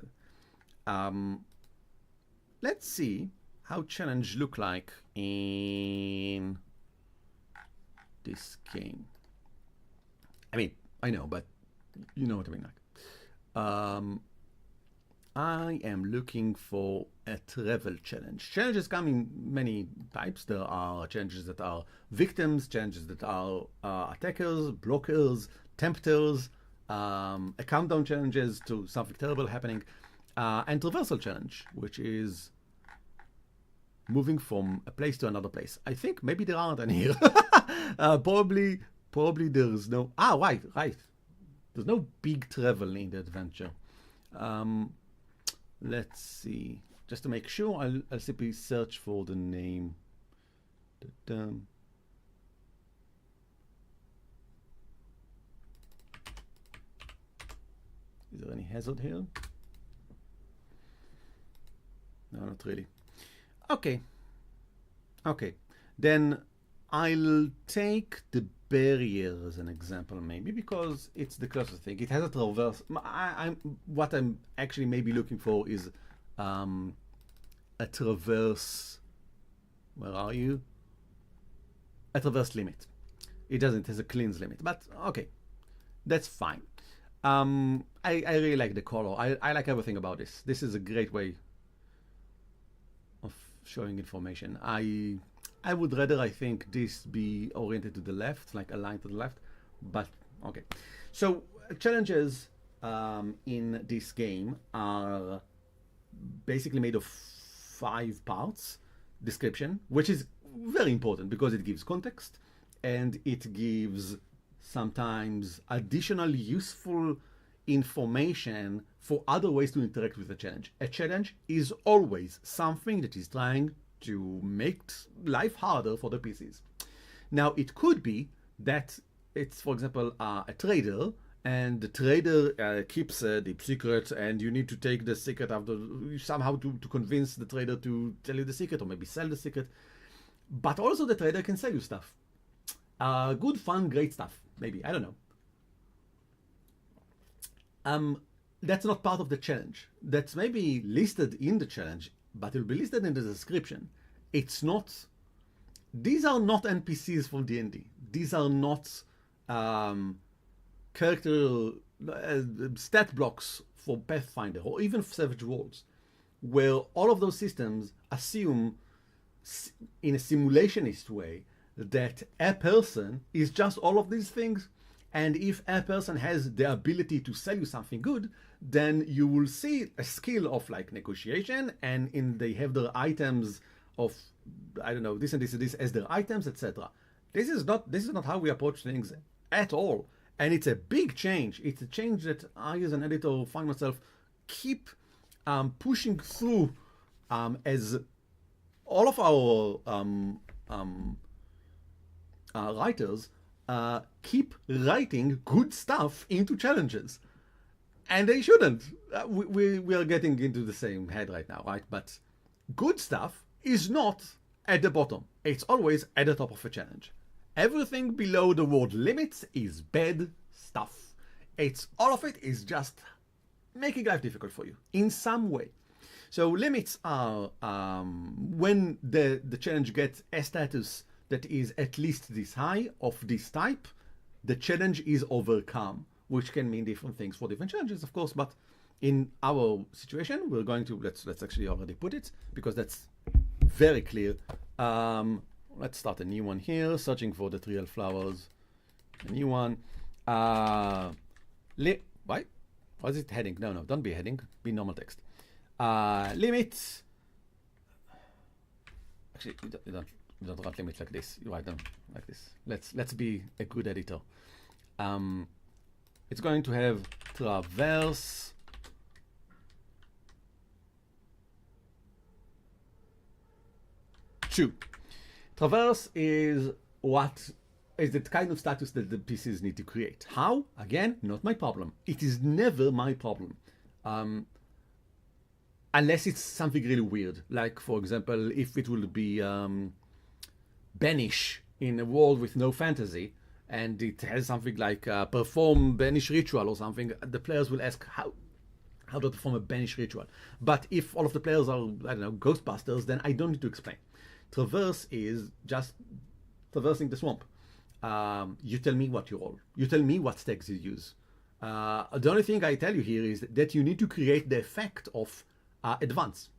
Let's see how challenge look like in this game. I mean, I know, but you know what I mean. Like, I am looking for a travel challenge. Challenges come in many types. There are challenges that are victims, challenges that are attackers, blockers, tempters, a countdown challenges to something terrible happening, and traversal challenge, which is moving from a place to another place. I think maybe there aren't any here. Probably there's no. Right. There's no big travel in the adventure. Let's see. Just to make sure, I'll simply search for the name. Is there any hazard here? No, not really. Okay. Then I'll take the barrier as an example, maybe because it's the closest thing. It has a traverse. What I'm actually maybe looking for is a traverse. Where are you? A traverse limit. It doesn't. It has a cleanse limit, but okay, that's fine. I really like the color. I like everything about this. This is a great way of showing information. I would rather, I think, this be oriented to the left, like aligned to the left, but okay. So challenges in this game are basically made of 5 parts. Description, which is very important because it gives context and it gives sometimes additional useful information for other ways to interact with a challenge. A challenge is always something that is trying to make life harder for the PCs. Now, it could be that it's, for example, a trader, and the trader keeps deep secrets, and you need to take the secret after somehow to convince the trader to tell you the secret, or maybe sell the secret. But also the trader can sell you stuff. Good, fun, great stuff, maybe. I don't know. That's not part of the challenge. That's maybe listed in the challenge, but it'll be listed in the description. It's not. These are not NPCs from D&D. These are not character stat blocks for Pathfinder or even Savage Worlds, where all of those systems assume, in a simulationist way, that a person is just all of these things. And if a person has the ability to sell you something good, then you will see a skill of like negotiation, and they have their items of, I don't know, this and this and this as their items, etc. This is not how we approach things at all. And it's a big change. It's a change that I, as an editor, find myself keep pushing through as all of our writers keep writing good stuff into challenges. And they shouldn't. We are getting into the same head right now, right? But good stuff is not at the bottom. It's always at the top of a challenge. Everything below the word limits is bad stuff. All of it is just making life difficult for you in some way. So limits are when the challenge gets a status that is at least this high of this type, the challenge is overcome, which can mean different things for different challenges, of course. But in our situation, we're going to let's actually already put it because that's very clear. Let's start a new one here, searching for the real flowers. A new one. Why? Why is it heading? No, don't be heading. Be normal text. Limit actually, you don't write limits like this. You write them like this. Let's be a good editor. It's going to have traverse two. Traverse is the kind of status that the PCs need to create. How? Again, not my problem. It is never my problem. Unless it's something really weird. Like, for example, if it will be banish in a world with no fantasy, and it has something like perform banish ritual or something, the players will ask how to perform a banish ritual. But if all of the players are, I don't know, Ghostbusters, then I don't need to explain. Traverse is just traversing the swamp. You tell me what you roll. You tell me what stacks you use. The only thing I tell you here is that you need to create the effect of advance.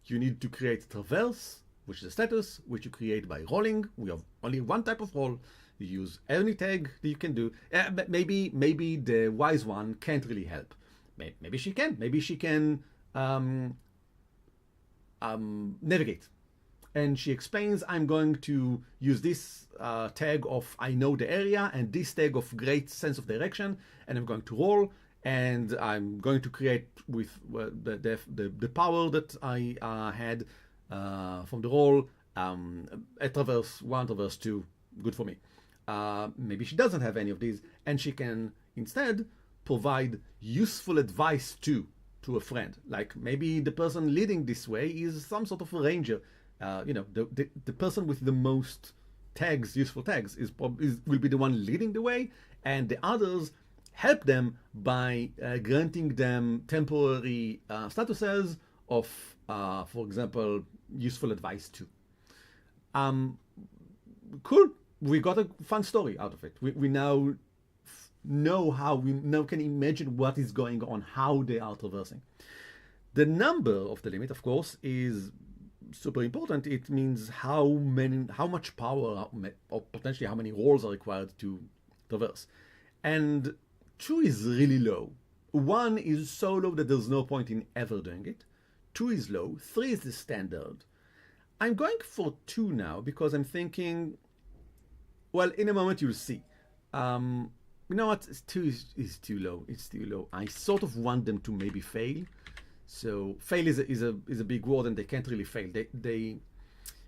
You need to create traverse, which is a status, which you create by rolling. We have only one type of roll. You use any tag that you can do. Maybe the wise one can't really help. Maybe she can. Maybe she can navigate. And she explains, I'm going to use this tag of I know the area and this tag of great sense of direction, and I'm going to roll, and I'm going to create with the power that I had from the roll, a traverse 1, traverse 2, good for me. Maybe she doesn't have any of these, and she can instead provide useful advice to a friend. Like maybe the person leading this way is some sort of a ranger. The person with the most tags, useful tags, will be the one leading the way, and the others help them by granting them temporary statuses of, for example, useful advice too. Cool. We got a fun story out of it. We now know how, we now can imagine what is going on, how they are traversing. The number of the limit, of course, is super important. It means how much power, or potentially how many rolls are required to traverse. And 2 is really low. 1 is so low that there's no point in ever doing it. 2 is low. 3 is the standard. I'm going for 2 now because I'm thinking, well, in a moment you'll see. You know what? 2 is too low. It's too low. I sort of want them to maybe fail. So fail is a big word, and they can't really fail.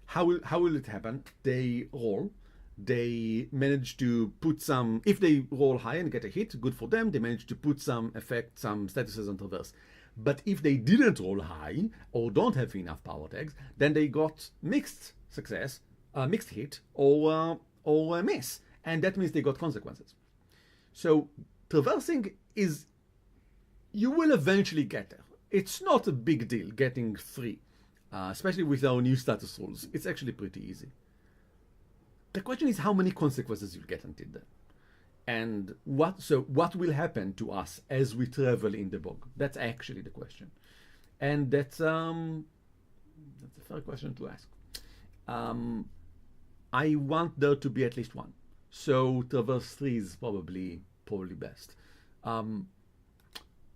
How will it happen? They roll. They manage to put some. If they roll high and get a hit, good for them. They manage to put some effect, some statuses on traverse. But if they didn't roll high or don't have enough power tags, then they got mixed success, mixed hit, or a miss, and that means they got consequences. So traversing is, you will eventually get there. It's not a big deal getting 3, especially with our new status rules. It's actually pretty easy. The question is how many consequences you'll get until then. And what will happen to us as we travel in the bog? That's actually the question. And that's a fair question to ask. I want there to be at least 1. So traverse 3 is probably best.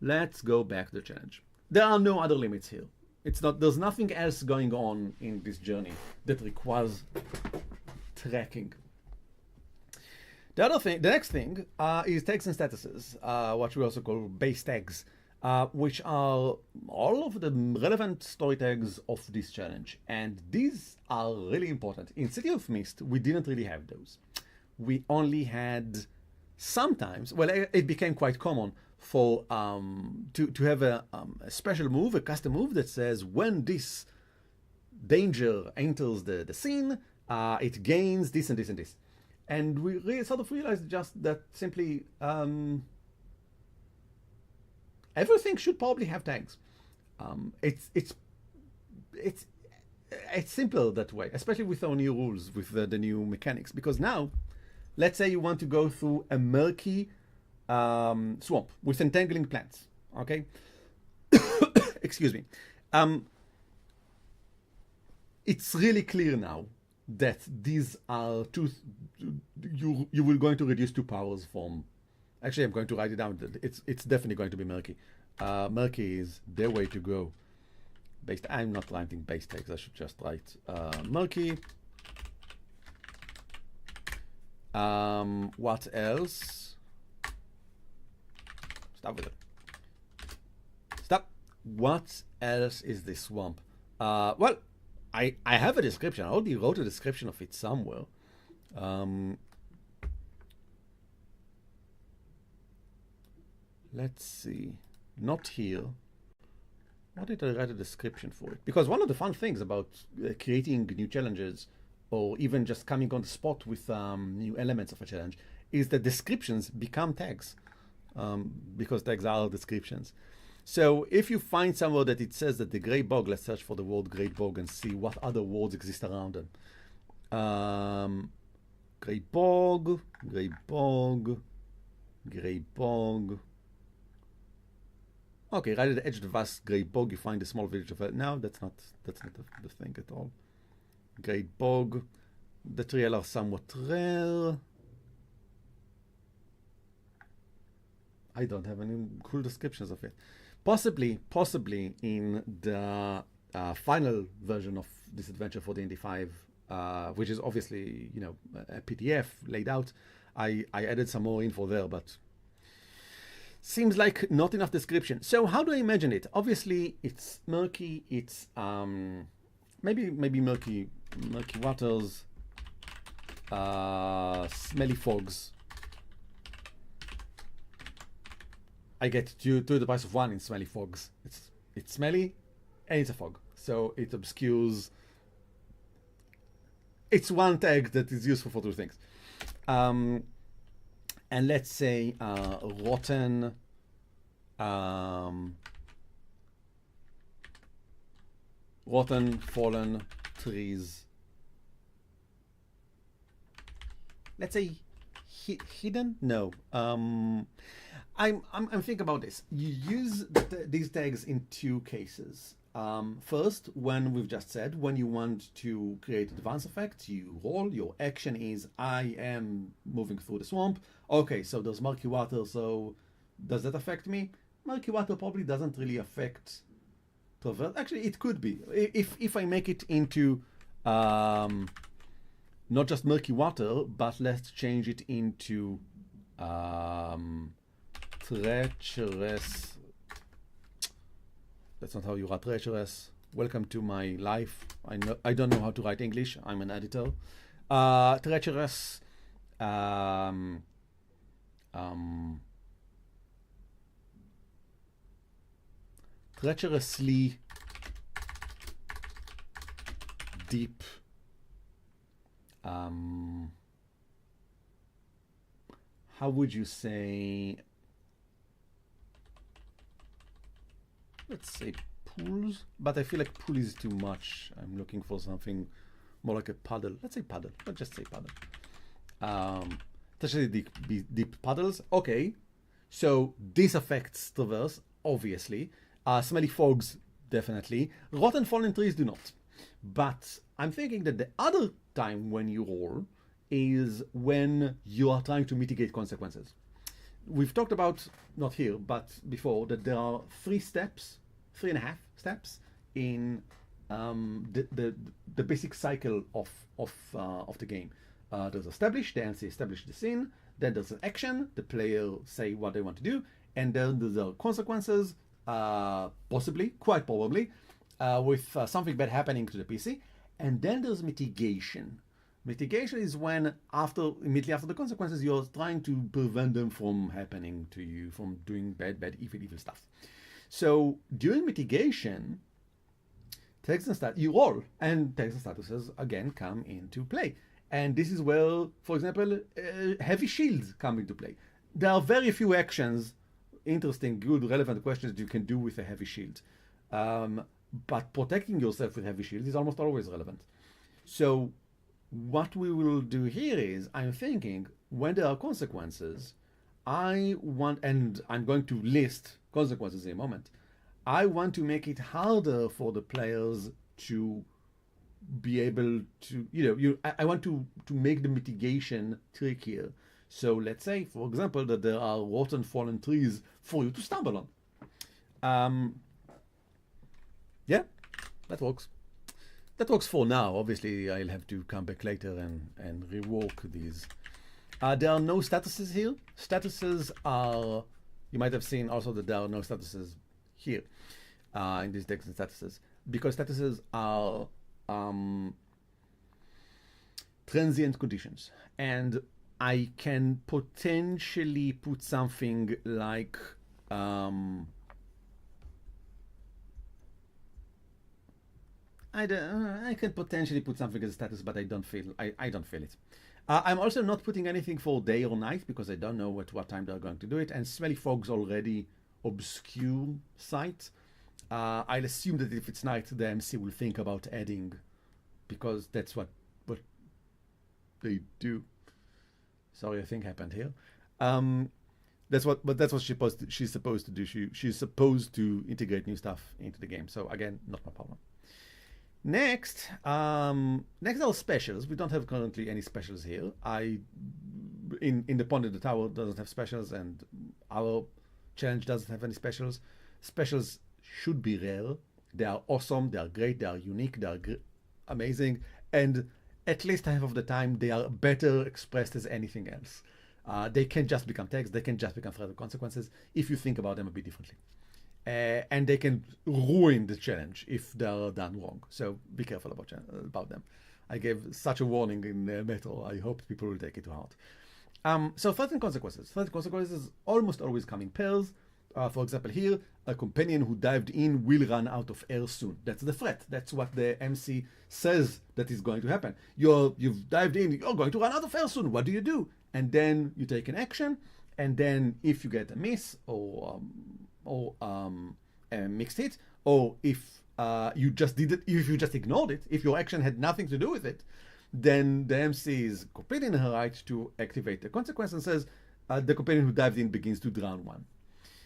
Let's go back to the challenge. There are no other limits here. There's nothing else going on in this journey that requires tracking. The next thing is tags and statuses, what we also call base tags, which are all of the relevant story tags of this challenge. And these are really important. In City of Mist, we didn't really have those. We only had sometimes, well, it became quite common for to have a special move, a custom move that says when this danger enters the scene, it gains this and this and this. And we really sort of realized just that simply everything should probably have tags. It's simpler that way, especially with our new rules, with the new mechanics. Because now, let's say you want to go through a murky swamp with entangling plants. Okay, excuse me. It's really clear now that these are you will going to reduce 2 powers from. Actually, I'm going to write it down. It's definitely going to be murky. Murky is the way to go. base. I'm not writing base tags. I should just write murky. What else? Stop with it. Stop. What else is this swamp? Well, I have a description. I already wrote a description of it somewhere. Let's see. Not here. Why did I write a description for it? Because one of the fun things about creating new challenges, or even just coming on the spot with new elements of a challenge, is that descriptions become tags, because tags are descriptions. So if you find somewhere that it says that the gray bog, let's search for the word great bog and see what other words exist around them. Gray bog, gray bog, gray bog. Okay, right at the edge of the vast great bog, you find a small village of... No, that's not the thing at all. Great bog. The trail are somewhat rare. I don't have any cool descriptions of it. Possibly in the final version of this adventure for the ND5, which is obviously, you know, a PDF laid out, I added some more info there, but seems like not enough description. So how do I imagine it? Obviously, it's murky. It's maybe murky waters, smelly fogs. I get two to the price of one in smelly fogs. It's smelly, and it's a fog, so it obscures. It's one tag that is useful for two things. And let's say rotten, fallen trees. Let's say hidden. No. I'm thinking about this. You use these tags in two cases. First, when we've just said, when you want to create advanced effect, you roll. Your action is, I am moving through the swamp. Okay, so there's murky water, so does that affect me? Murky water probably doesn't really affect traverse. Actually, it could be. If I make it into not just murky water, but let's change it into treacherous. That's not how you write treacherous. Welcome to my life. I don't know how to write English. I'm an editor. Treacherous. Treacherously deep. How would you say? Let's say pools, but I feel like pool is too much. I'm looking for something more like a puddle. Let's say puddle. Let's just say puddle. Especially deep puddles. Okay, so this affects traverse, obviously. Smelly fogs, definitely. Rotten fallen trees do not. But I'm thinking that the other time when you roll is when you are trying to mitigate consequences. We've talked about, not here, but before, that there are 3.5 steps in the basic cycle of the game. There's establish, the MC establish the scene, then there's an action, the player say what they want to do, and then there's the consequences, possibly, quite probably, with something bad happening to the PC, and then there's mitigation. Mitigation is when, immediately after the consequences, you're trying to prevent them from happening to you, from doing bad, evil stuff. So during mitigation, text and you roll, and text and statuses again come into play. And this is where, for example, heavy shields come into play. There are very few actions, interesting, good, relevant questions you can do with a heavy shield. But protecting yourself with heavy shields is almost always relevant. So what we will do here is, I'm thinking, when there are consequences, I want, and I'm going to list consequences in a moment, I want to make it harder for the players to be able to, I want to make the mitigation trickier. So let's say, for example, that there are rotten fallen trees for you to stumble on. Yeah, that works. That works for now. Obviously, I'll have to come back later and rework these. There are no statuses here. Statuses are, you might have seen also that there are no statuses here in these decks and statuses, because statuses are transient conditions. And I can potentially put something like I can potentially put something as a status, but I don't feel it. I'm also not putting anything for day or night because I don't know at what time they're going to do it. And Smelly Fog's already obscure sight. I'll assume that if it's night, the MC will think about adding, because that's what they do. Sorry, a thing happened here. That's what she's supposed to do. She's supposed to integrate new stuff into the game. So again, not my problem. Next are specials. We don't have currently any specials here. In the Pond in the Tower doesn't have specials, and our challenge doesn't have any specials. Specials should be rare. They are awesome. They are great. They are unique. They are amazing. And at least half of the time, they are better expressed as anything else. They can just become text. They can just become threat of consequences if you think about them a bit differently. And they can ruin the challenge if they're done wrong. So be careful about them. I gave such a warning in Metal. I hope people will take it to heart. So threat and consequences. Threat and consequences almost always come in pairs. For example, here, a companion who dived in will run out of air soon. That's the threat. That's what the MC says that is going to happen. You've dived in, you're going to run out of air soon. What do you do? And then you take an action. And then if you get a miss or a mixed hit, or if you just ignored it, if your action had nothing to do with it, then the MC is completely in her right to activate the consequence and says the companion who dived in begins to drown one.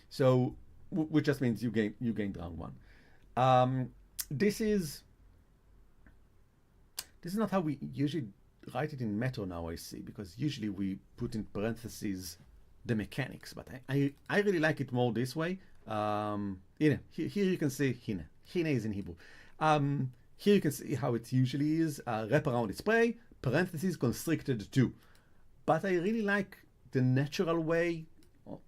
So, which just means you gain drown one. This is not how we usually write it in Meta now, I see, because usually we put in parentheses the mechanics, but I really like it more this way. Here you can see Hine. Hine is in Hebrew. Here you can see how it usually is. Wrap around its prey, parentheses, constricted to. But I really like the natural way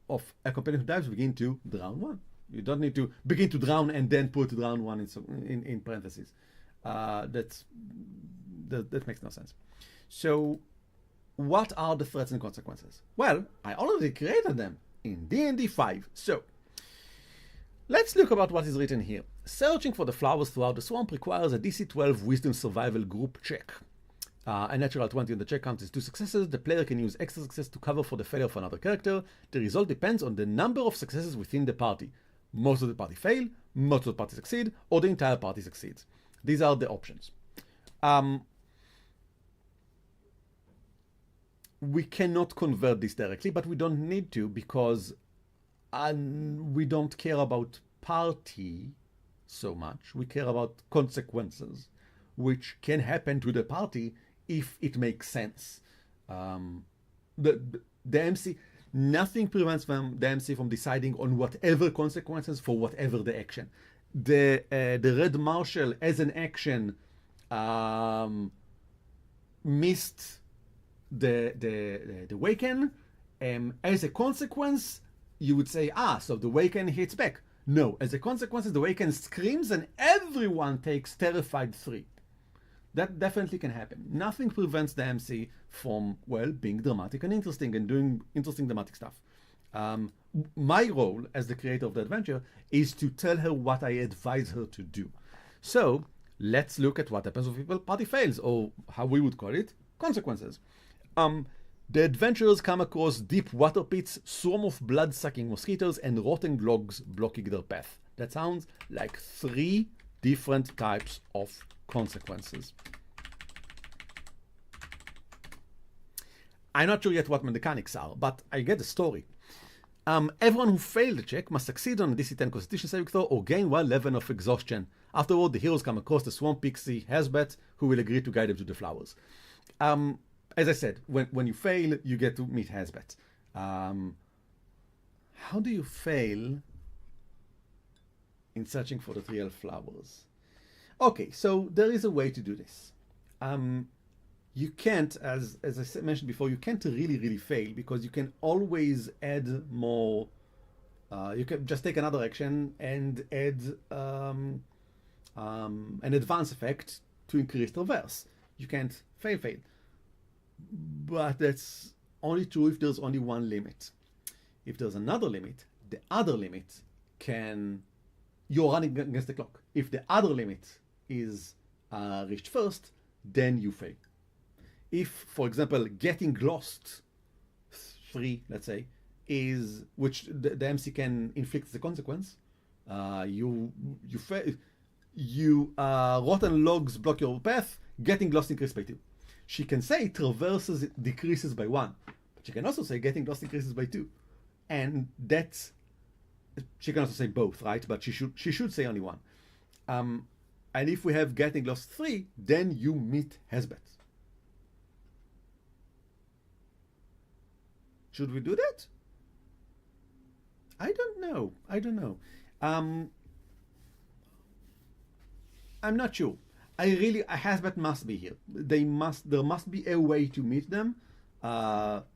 of a companion who dives begin to drown one. You don't need to begin to drown and then put drown one in parentheses. That makes no sense. So what are the threats and consequences? Well, I already created them in D&D 5. So let's look about what is written here. Searching for the flowers throughout the swamp requires a DC 12 Wisdom Survival group check. A natural 20 on the check count is 2 successes. The player can use extra success to cover for the failure of another character. The result depends on the number of successes within the party. Most of the party fail, most of the party succeed, or the entire party succeeds. These are the options. We cannot convert this directly, but we don't need to, because we don't care about party so much. We care about consequences, which can happen to the party if it makes sense. The MC, nothing prevents the MC from deciding on whatever consequences for whatever the action. The Red Marshal as an action missed the Waken. As a consequence, you would say, so the Waken hits back. No, as a consequence, the Waken screams and everyone takes Terrified 3. That definitely can happen. Nothing prevents the MC from, being dramatic and interesting and doing interesting dramatic stuff. My role as the creator of the adventure is to tell her what I advise her to do. So let's look at what happens if the party fails, or how we would call it, consequences. The adventurers come across deep water pits, swarm of blood-sucking mosquitoes, and rotten logs blocking their path. That sounds like 3 different types of consequences. I'm not sure yet what my mechanics are, but I get the story. Everyone who failed the check must succeed on a DC 10 Constitution saving throw or gain 1 level of exhaustion. Afterward, the heroes come across the swamp pixie Hasbet, who will agree to guide them to the flowers. As I said, when you fail, you get to meet Hasbet. How do you fail in searching for the 3 elf flowers? Okay, so there is a way to do this. You can't, as mentioned before, you can't really fail because you can always add more. You can just take another action and add an advance effect to increase traverse. You can't fail, but that's only true if there's only one limit. If there's another limit, the other limit can you're running against the clock. If the other limit is reached first, then you fail. If, for example, getting lost 3, let's say, is which the MC can inflict the consequence, you fail. Rotten logs block your path. Getting lost increases by 2. She can say traverses decreases by 1, but she can also say getting lost increases by 2, and that's she can also say both, right? But she should say only one. And if we have getting lost 3, then you meet Hesbet. Should we do that? I don't know. I'm not sure. Hesbet must be here. There must be a way to meet them,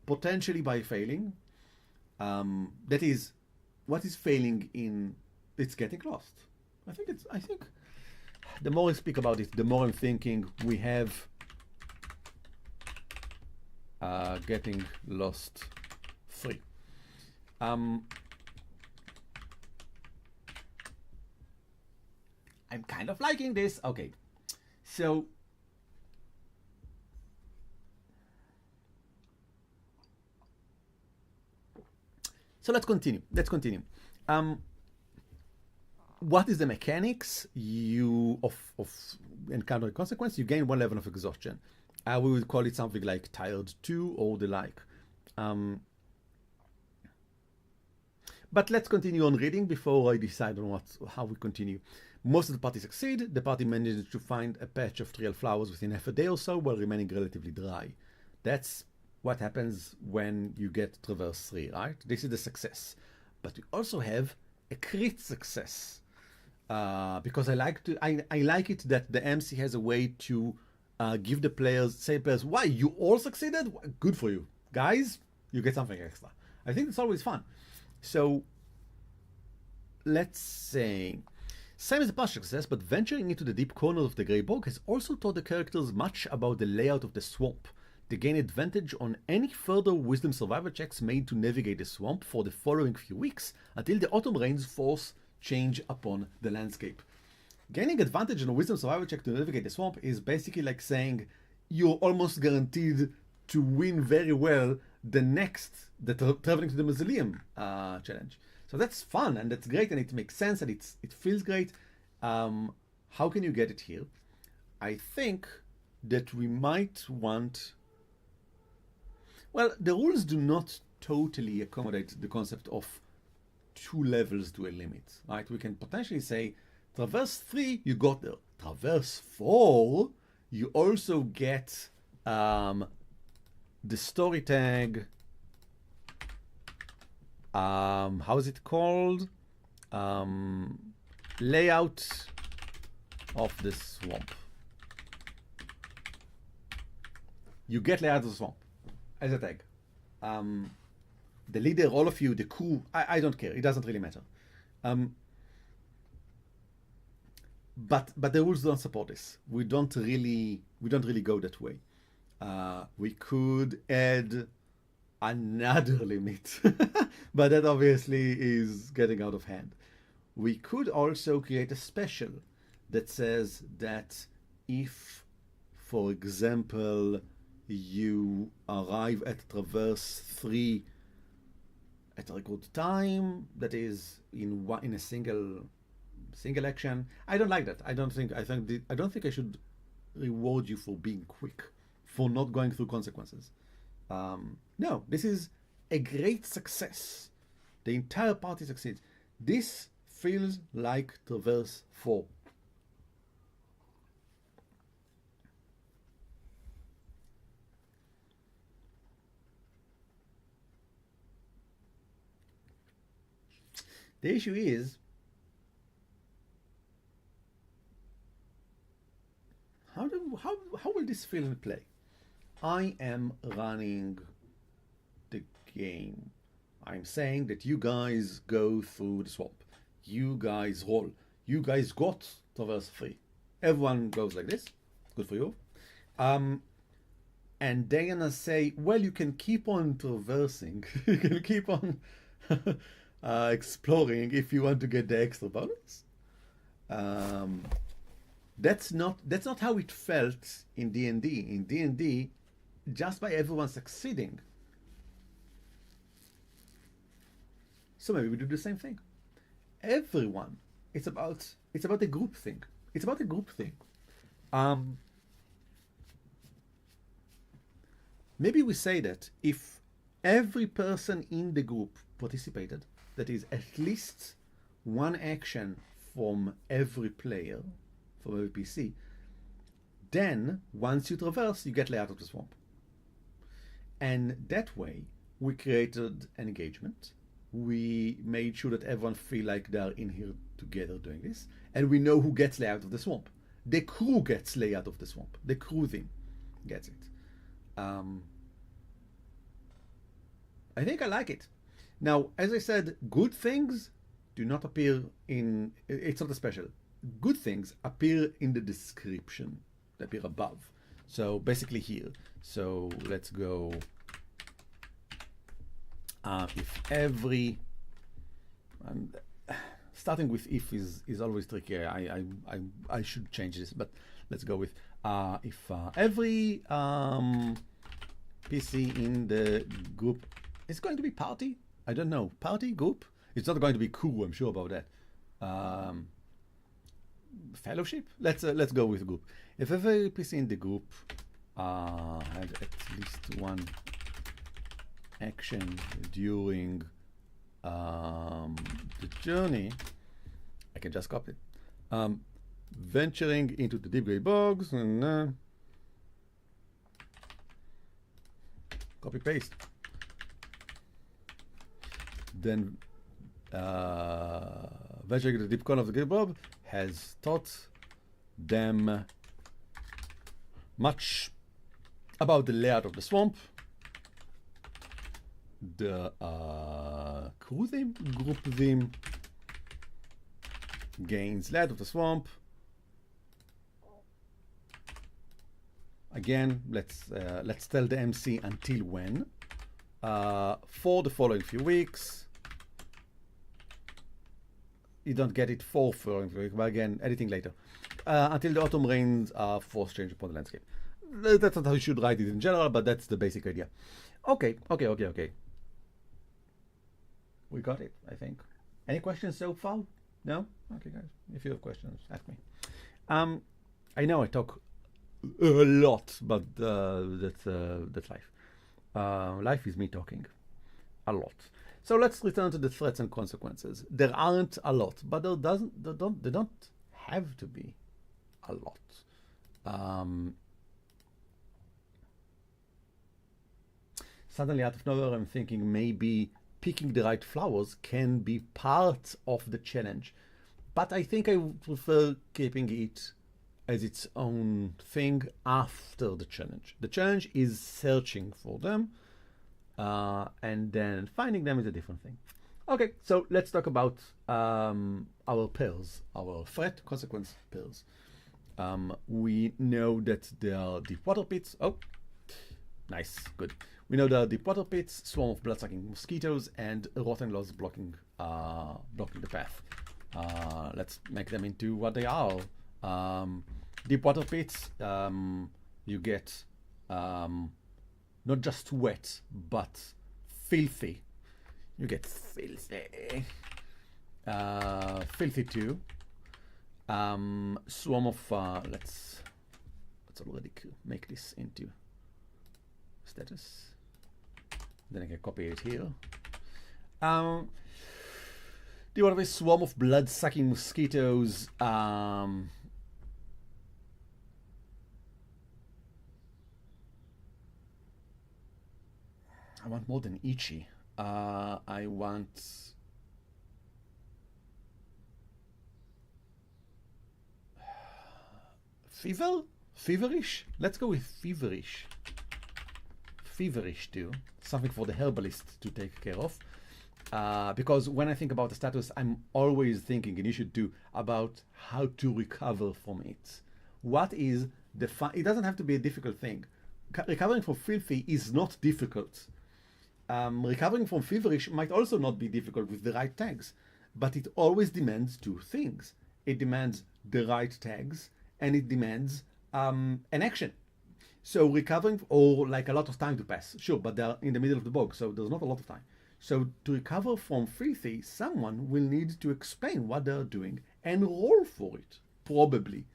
potentially by failing. That is, what is failing in? It's getting lost. I think the more I speak about it, the more I'm thinking we have getting lost 3. I'm kind of liking this. Okay, so let's continue. What is the mechanics of encountering consequence? You gain 1 level of exhaustion. We would call it something like tired 2 or the like. But let's continue on reading before I decide on how we continue. Most of the party succeed. The party manages to find a patch of trial flowers within half a day or so while remaining relatively dry. That's what happens when you get traverse 3, right? This is the success. But we also have a crit success. Because I like it that the MC has a way to give the players, why, you all succeeded? Good for you. Guys, you get something extra. I think it's always fun. So, let's say, same as a partial success, but venturing into the deep corners of the Grey Bog has also taught the characters much about the layout of the swamp. They gain advantage on any further wisdom survival checks made to navigate the swamp for the following few weeks until the autumn rains force change upon the landscape. Gaining advantage on a wisdom survival check to navigate the swamp is basically like saying you're almost guaranteed to win very well the traveling to the mausoleum challenge. So that's fun and that's great and it makes sense and it feels great. How can you get it here? I think that we might want. Well, the rules do not totally accommodate the concept of 2 levels to a limit, right? We can potentially say traverse 3, you got there. Traverse 4, you also get the story tag. How is it called? Layout of the swamp. You get layout of the swamp as a tag. The leader, all of you, the crew, I don't care. It doesn't really matter. But the rules don't support this. We don't really go that way. We could add another limit, but that obviously is getting out of hand. We could also create a special that says that if, for example, you arrive at traverse 3 at a good time, that is in a single action. I don't like that. I don't think I should reward you for being quick, for not going through consequences. No, this is a great success. The entire party succeeds. This feels like traverse 4. The issue is will this feel in play? I am running the game. I'm saying that you guys go through the swamp. You guys roll. You guys got traverse free. Everyone goes like this. Good for you. And they're gonna say, well, you can keep on traversing. You can keep on exploring if you want to get the extra bonus. That's not how it felt in D&D. In D&D, just by everyone succeeding. So maybe we do the same thing. Everyone. It's about a group thing. It's about a group thing. Maybe we say that if every person in the group participated, that is at least one action from every player, from every PC, then once you traverse, you get let out of the swamp. And that way, we created an engagement. We made sure that everyone feel like they're in here together doing this. And we know who gets let out of the swamp. The crew gets let out of the swamp. The crew team gets it. I think I like it. Now, as I said, good things do not appear in... It's not a special. Good things appear in the description. They appear above. So basically here. So let's go... if every... starting with if is always tricky. I should change this, but let's go with if every PC in the group is going to be party. I don't know, party group. It's not going to be crew. I'm sure about that. Fellowship. Let's go with group. If every PC in the group had at least one action during the journey, I can just copy it. Venturing into the deep grey bogs and copy paste. Then venturing into the deep corner of the grey bog has taught them much about the layout of the swamp. The crew theme, group theme gains layout of the swamp. Again, let's tell the MC until when. For the following few weeks. You don't get it for following few weeks, but again, editing later. Until the autumn rains are forced change upon the landscape. That's not how you should write it in general, but that's the basic idea. Okay. We got it, I think. Any questions so far? No? Okay, guys. If you have questions, ask me. I know I talk a lot, but that's life. Life is me talking a lot. So let's return to the threats and consequences. There aren't a lot, but they don't have to be a lot. Suddenly, out of nowhere, I'm thinking maybe picking the right flowers can be part of the challenge. But I think I would prefer keeping it as its own thing after the challenge. The challenge is searching for them, and then finding them is a different thing. Okay, so let's talk about our pairs, our threat consequence pairs. We know that there are deep water pits. Oh, nice, good. We know there are deep water pits, swarm of blood-sucking mosquitoes, and rotten logs blocking the path. Let's make them into what they are. Deep water pits, you get not just wet, but filthy. You get filthy. Filthy too. Swarm of, let's already make this into status. Then I can copy it here. The one of a swarm of blood-sucking mosquitoes. I want more than itchy. I want fever. Feverish. Let's go with feverish. Feverish too. Something for the herbalist to take care of. Because when I think about the status, I'm always thinking, and you should too, about how to recover from it. What is the fun? It doesn't have to be a difficult thing. Recovering from filthy is not difficult. Recovering from feverish might also not be difficult with the right tags, but it always demands two things. It demands the right tags, and it demands an action. So recovering, or like a lot of time to pass, sure, but they're in the middle of the bog, so there's not a lot of time. So to recover from filthy, someone will need to explain what they're doing and roll for it, probably.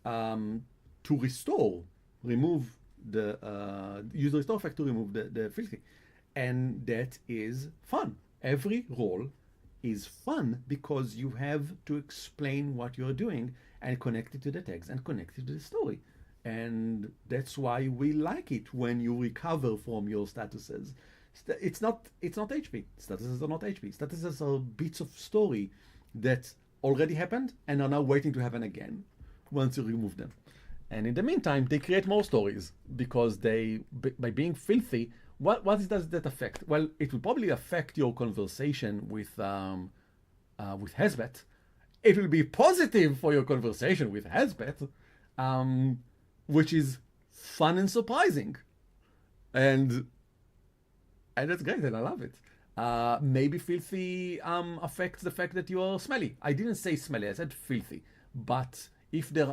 To restore, remove the, use the restore effect to remove the filthy. And that is fun. Every roll is fun because you have to explain what you're doing and connect it to the text and connect it to the story. And that's why we like it when you recover from your statuses. It's not HP. Statuses are not HP. Statuses are bits of story that already happened and are now waiting to happen again once you remove them. And in the meantime, they create more stories because they, by being filthy, what does that affect? Well, it will probably affect your conversation with Hezbet. It will be positive for your conversation with Hezbet, which is fun and surprising, and that's great, and I love it. Maybe filthy affects the fact that you are smelly. I didn't say smelly; I said filthy. But if the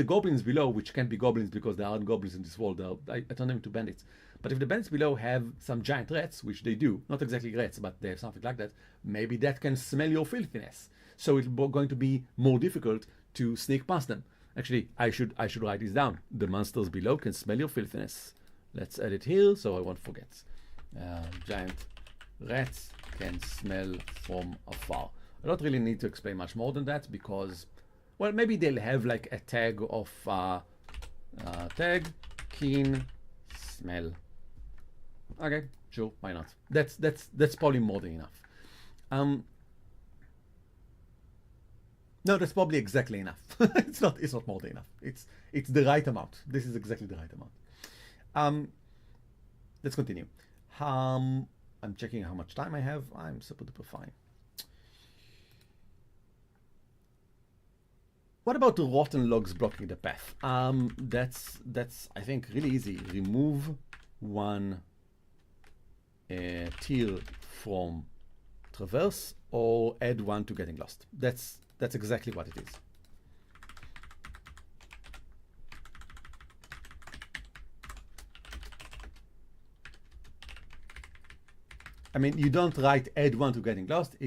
goblins below, which can't be goblins because there aren't goblins in this world, I turn them into bandits. But if the bandits below have some giant rats, which they do, not exactly rats, but they have something like that, maybe that can smell your filthiness. So it's going to be more difficult to sneak past them. Actually, I should write this down. The monsters below can smell your filthiness. Let's add it here so I won't forget. Giant rats can smell from afar. I don't really need to explain much more than that because, well, maybe they'll have like a tag of tag keen smell. Okay, sure, why not? That's probably more than enough. No, that's probably exactly enough. it's not more than enough. It's the right amount. This is exactly the right amount. Let's continue. I'm checking how much time I have. I'm super duper fine. What about the rotten logs blocking the path? That's I think really easy. Remove one tier from traverse or add one to getting lost. That's exactly what it is. I mean, you don't write add one to getting lost.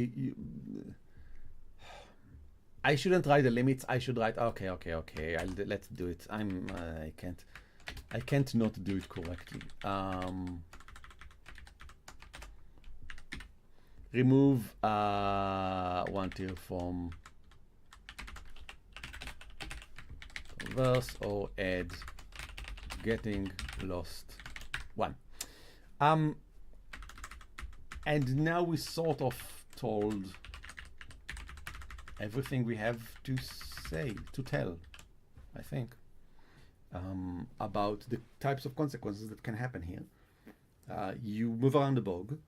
I shouldn't write the limits. I should write okay. Let's do it. I can't not do it correctly. Remove one tier from verse or add getting lost one. And now we sort of told everything we have to tell, I think, about the types of consequences that can happen here. You move around the bog,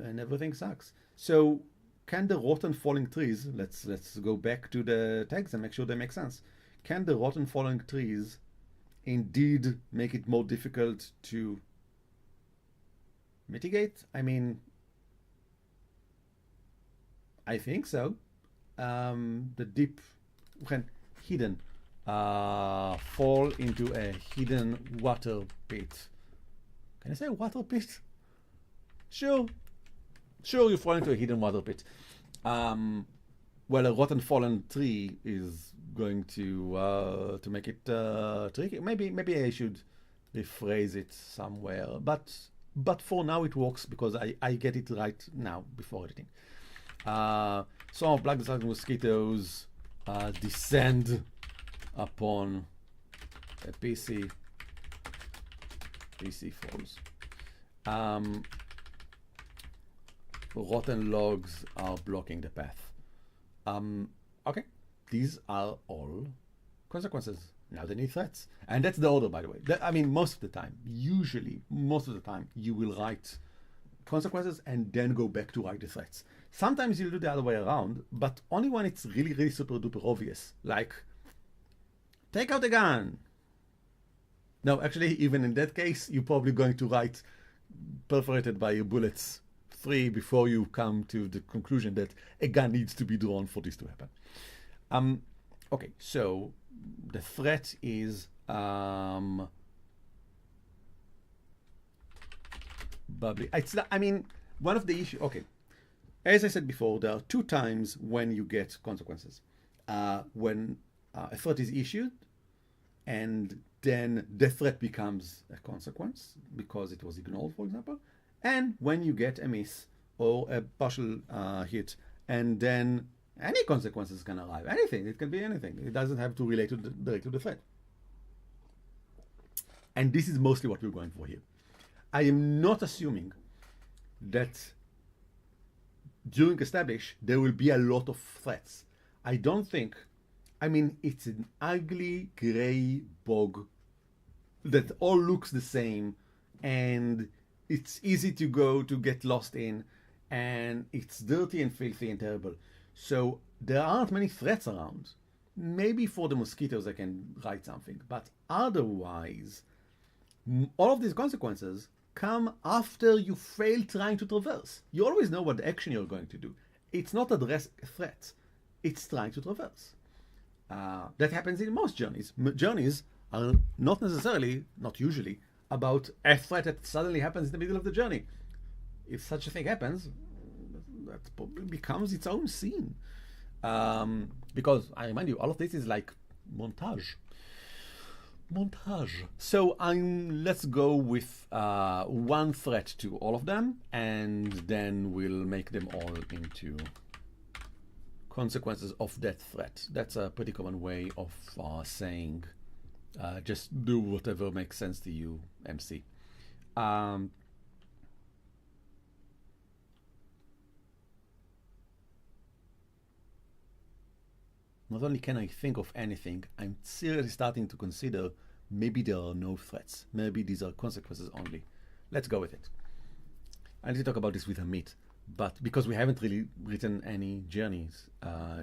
and everything sucks. So, can the rotten falling trees? Let's go back to the tags and make sure they make sense. Can the rotten falling trees indeed make it more difficult to mitigate? I mean, I think so. The deep, hidden, fall into a hidden water pit. Can I say water pit? Sure, you fall into a hidden water pit. Well, a rotten fallen tree is going to make it tricky. Maybe I should rephrase it somewhere, but for now it works because I get it right now before editing. Some of black desert mosquitoes descend upon a PC falls. Rotten logs are blocking the path. Okay, these are all consequences. Now they need threats. And that's the order, by the way. I mean, most of the time, usually, most of the time, you will write consequences and then go back to write the threats. Sometimes you'll do the other way around, but only when it's really, really super duper obvious. Like, take out the gun. No, actually, even in that case, you're probably going to write perforated by your bullets 3 before you come to the conclusion that a gun needs to be drawn for this to happen. Okay, so the threat is bubbly. I mean, one of the issues. Okay, as I said before, there are 2 times when you get consequences. When a threat is issued, and then the threat becomes a consequence because it was ignored, for example, and when you get a miss or a partial hit, and then any consequences can arrive. Anything. It can be anything. It doesn't have to relate directly to the threat. And this is mostly what we're going for here. I am not assuming that during establish there will be a lot of threats. I don't think. I mean, it's an ugly gray bog that all looks the same, and it's easy to get lost in, and it's dirty and filthy and terrible. So there aren't many threats around. Maybe for the mosquitoes I can write something, but otherwise, all of these consequences come after you fail trying to traverse. You always know what action you're going to do. It's not address a threat. It's trying to traverse. That happens in most journeys. Journeys are not necessarily, not usually, about a threat that suddenly happens in the middle of the journey. If such a thing happens, that probably becomes its own scene. Because, I remind you, all of this is like montage. So let's go with 1 threat to all of them, and then we'll make them all into consequences of that threat. That's a pretty common way of saying just do whatever makes sense to you, MC. Not only can I think of anything, I'm seriously starting to consider maybe there are no threats. Maybe these are consequences only. Let's go with it. I need to talk about this with Amit, but because we haven't really written any journeys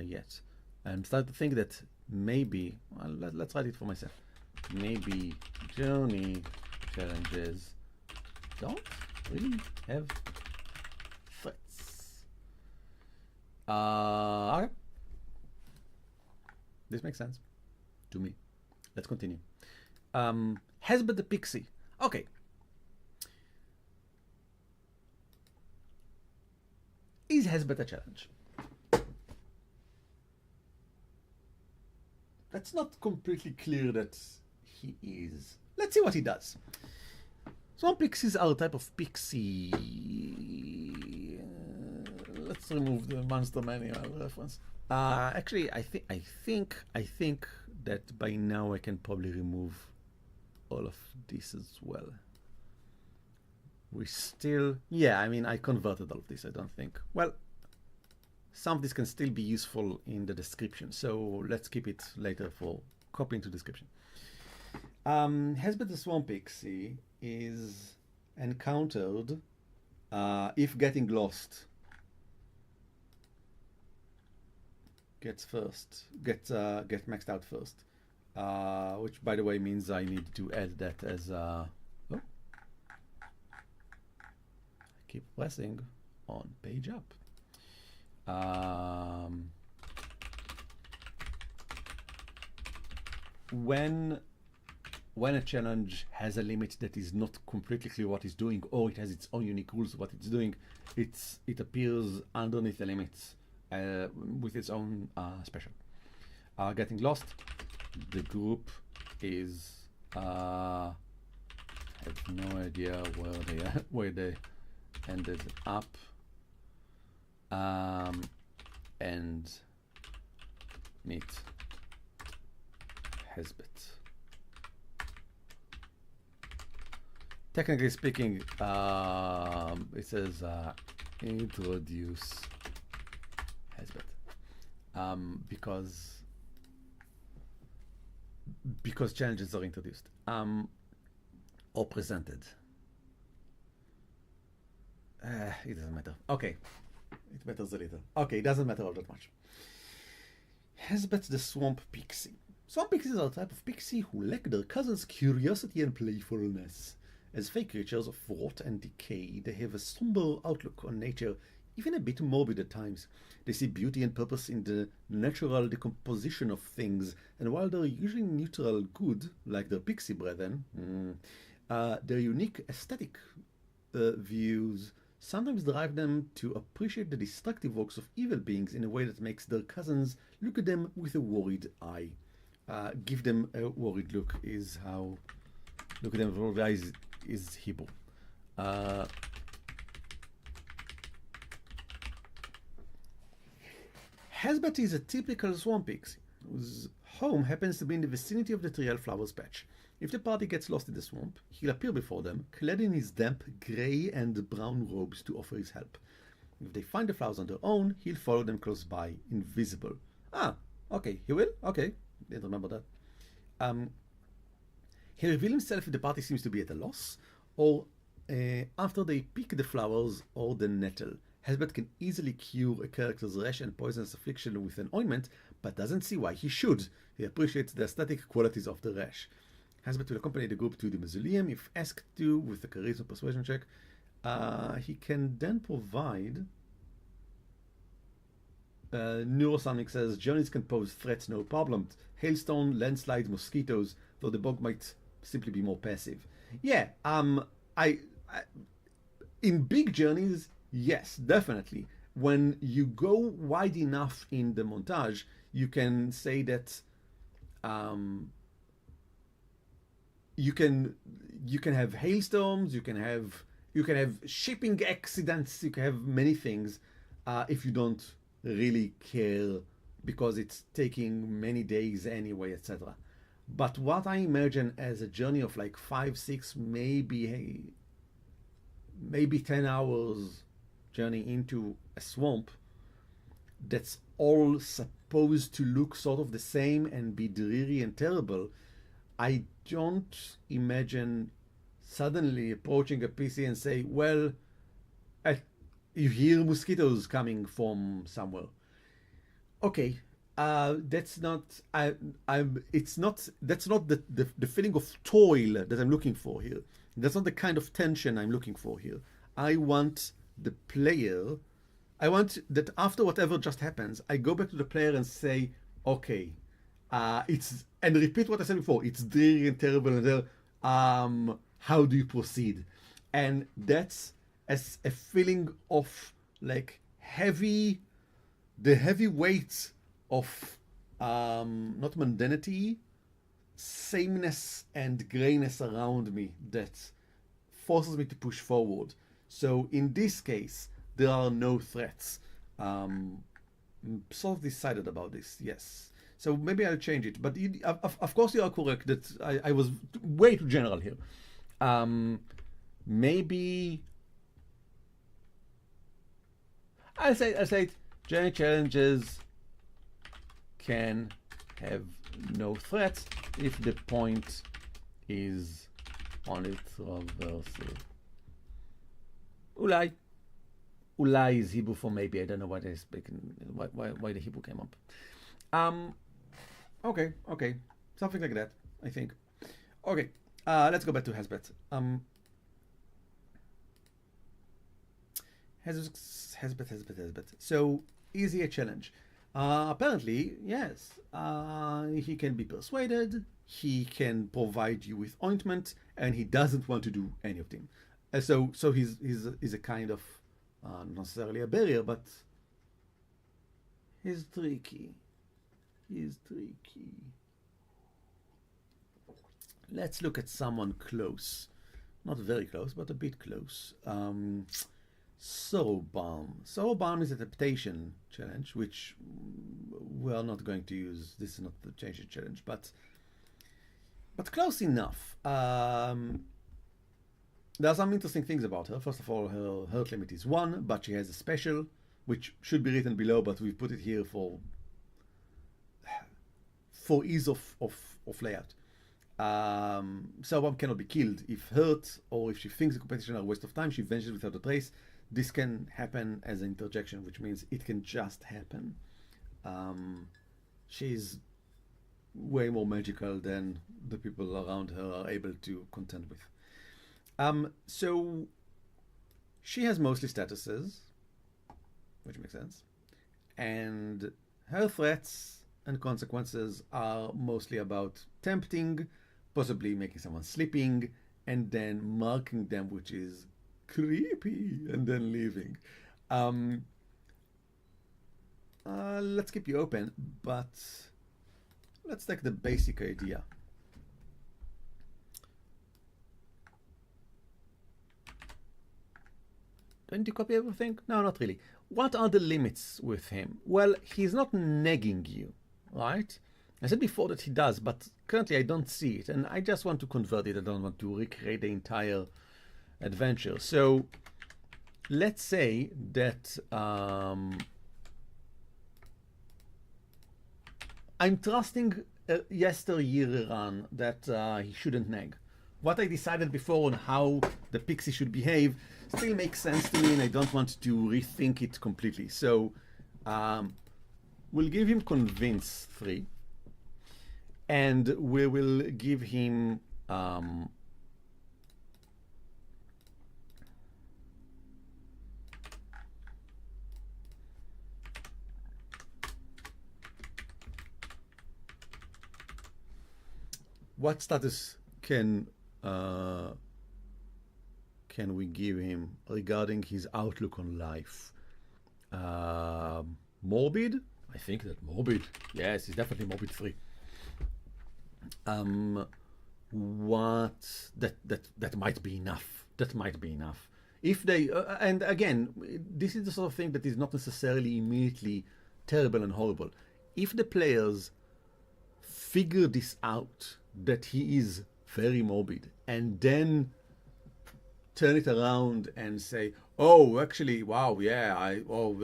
yet, I'm starting to think that maybe, well, let's write it for myself. Maybe journey challenges don't really have threats. Okay. This makes sense to me. Let's continue. Hesbet the Pixie. Okay. Is Hesbet a challenge? That's not completely clear that he is. Let's see what he does. Some pixies are a type of pixie. Let's remove the monster manual reference. Actually, I think that by now I can probably remove all of this as well. We still, yeah, I mean, I converted all of this, I don't think. Well, some of this can still be useful in the description, so let's keep it later for copy into description. Hesbet the Swamp Pixie is encountered if getting lost get maxed out first, which by the way means I need to add that as I keep pressing on page up. When a challenge has a limit that is not completely clear what it's doing, or it has its own unique rules of what it's doing, it appears underneath the limits with its own special. Getting lost, the group is I have no idea where they ended up, and meet Hesbet. Technically speaking, it says introduce Hesbet, because because challenges are introduced or presented. It doesn't matter. Okay, it matters a little. Okay, it doesn't matter all that much. Hesbet the Swamp Pixie. Swamp pixies are a type of pixie who lack their cousin's curiosity and playfulness. As fake creatures of rot and decay, they have a somber outlook on nature, even a bit morbid at times. They see beauty and purpose in the natural decomposition of things, and while they're usually neutral good, like their pixie brethren, their unique aesthetic views sometimes drive them to appreciate the destructive works of evil beings in a way that makes their cousins look at them with a worried eye. Give them a worried look is how... Look at them with worried eyes is Hebrew. Hesbet is a typical swamp pixie whose home happens to be in the vicinity of the Trial Flowers patch. If the party gets lost in the swamp, he'll appear before them, clad in his damp grey and brown robes to offer his help. If they find the flowers on their own, he'll follow them close by, invisible. Ah, okay, he will? Okay, didn't remember that. He'll reveal himself if the party seems to be at a loss, or after they pick the flowers or the nettle. Hesbet can easily cure a character's rash and poisonous affliction with an ointment, but doesn't see why he should. He appreciates the aesthetic qualities of the rash. Hesbet will accompany the group to the mausoleum if asked to with a charisma persuasion check. He can then provide... Neurosonic says journeys can pose threats, no problem. Hailstone, landslides, mosquitoes, though the bog might simply be more passive. Yeah, in big journeys, yes, definitely. When you go wide enough in the montage, you can say that you can have hailstorms, you can have shipping accidents, you can have many things if you don't really care because it's taking many days anyway, etc. But what I imagine as a journey of like 5, 6, maybe 10 hours journey into a swamp that's all supposed to look sort of the same and be dreary and terrible, I don't imagine suddenly approaching a PC and say, well, you hear mosquitoes coming from somewhere. Okay, that's not the feeling of toil that I'm looking for here. That's not the kind of tension I'm looking for here. I want the player, I want that after whatever just happens, I go back to the player and say, okay, and repeat what I said before. It's dreary and terrible and how do you proceed? And that's as a feeling of like the heavy weight of not mundanity, sameness and grayness around me that forces me to push forward. So in this case, there are no threats. Sort of decided about this, yes. So maybe I'll change it. But of course you are correct that I was way too general here. Maybe I'll say journey challenges can have no threats if the point is on its traversal. Ulai is Hebrew for maybe. I don't know why they're speaking, why the Hebrew came up. Okay, something like that, I think. Okay, let's go back to Hesbet. Hesbet. So, is he a challenge? Apparently, yes. He can be persuaded, he can provide you with ointment, and he doesn't want to do any of them. So he's a kind of, not necessarily a barrier, but he's tricky. Let's look at someone close. Not very close, but a bit close. Sorrowbalm is a adaptation challenge, which we are not going to use. This is not the change challenge, but close enough. There are some interesting things about her. First of all, her health limit is 1, but she has a special, which should be written below, but we put it here for ease of layout. Someone cannot be killed if hurt, or if she thinks the competition are a waste of time, she vanishes without a trace. This can happen as an interjection, which means it can just happen. She's way more magical than the people around her are able to contend with. So she has mostly statuses, which makes sense, and her threats and consequences are mostly about tempting, possibly making someone sleeping, and then marking them, which is creepy, and then leaving. Let's keep you open, but let's take the basic idea. Don't you copy everything? No, not really. What are the limits with him? Well, he's not nagging you, right? I said before that he does, but currently I don't see it, and I just want to convert it. I don't want to recreate the entire adventure. So let's say that I'm trusting Yesteryear that he shouldn't nag. What I decided before on how the pixie should behave still makes sense to me, and I don't want to rethink it completely. So we'll give him Convince 3, and we will give him what status can we give him regarding his outlook on life? Morbid? I think that morbid. Yes, he's definitely morbid 3. What that might be enough. That might be enough. If they and again, this is the sort of thing that is not necessarily immediately terrible and horrible. If the players figure this out, that he is very morbid, and then turn it around and say, oh, actually, wow, yeah,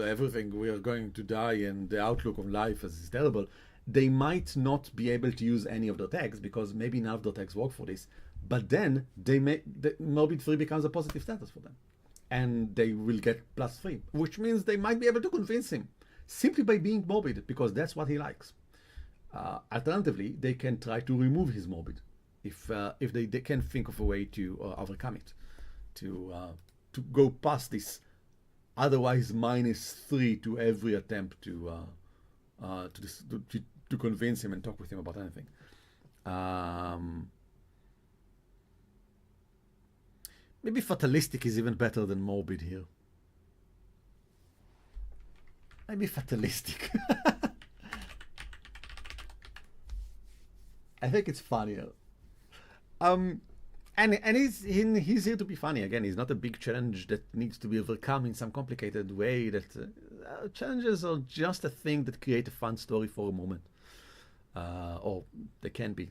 everything, we are going to die, and the outlook of life is terrible, they might not be able to use any of the tags, because maybe none of the tags work for this, but then the morbid 3 becomes a positive status for them, and they will get +3, which means they might be able to convince him simply by being morbid, because that's what he likes. Alternatively, they can try to remove his morbid if they can think of a way to overcome it, to go past this otherwise -3 to every attempt to convince him and talk with him about anything. Maybe fatalistic is even better than morbid here. Maybe fatalistic. I think it's funnier. And he's here to be funny. Again, he's not a big challenge that needs to be overcome in some complicated way. That challenges are just a thing that create a fun story for a moment. Or they can be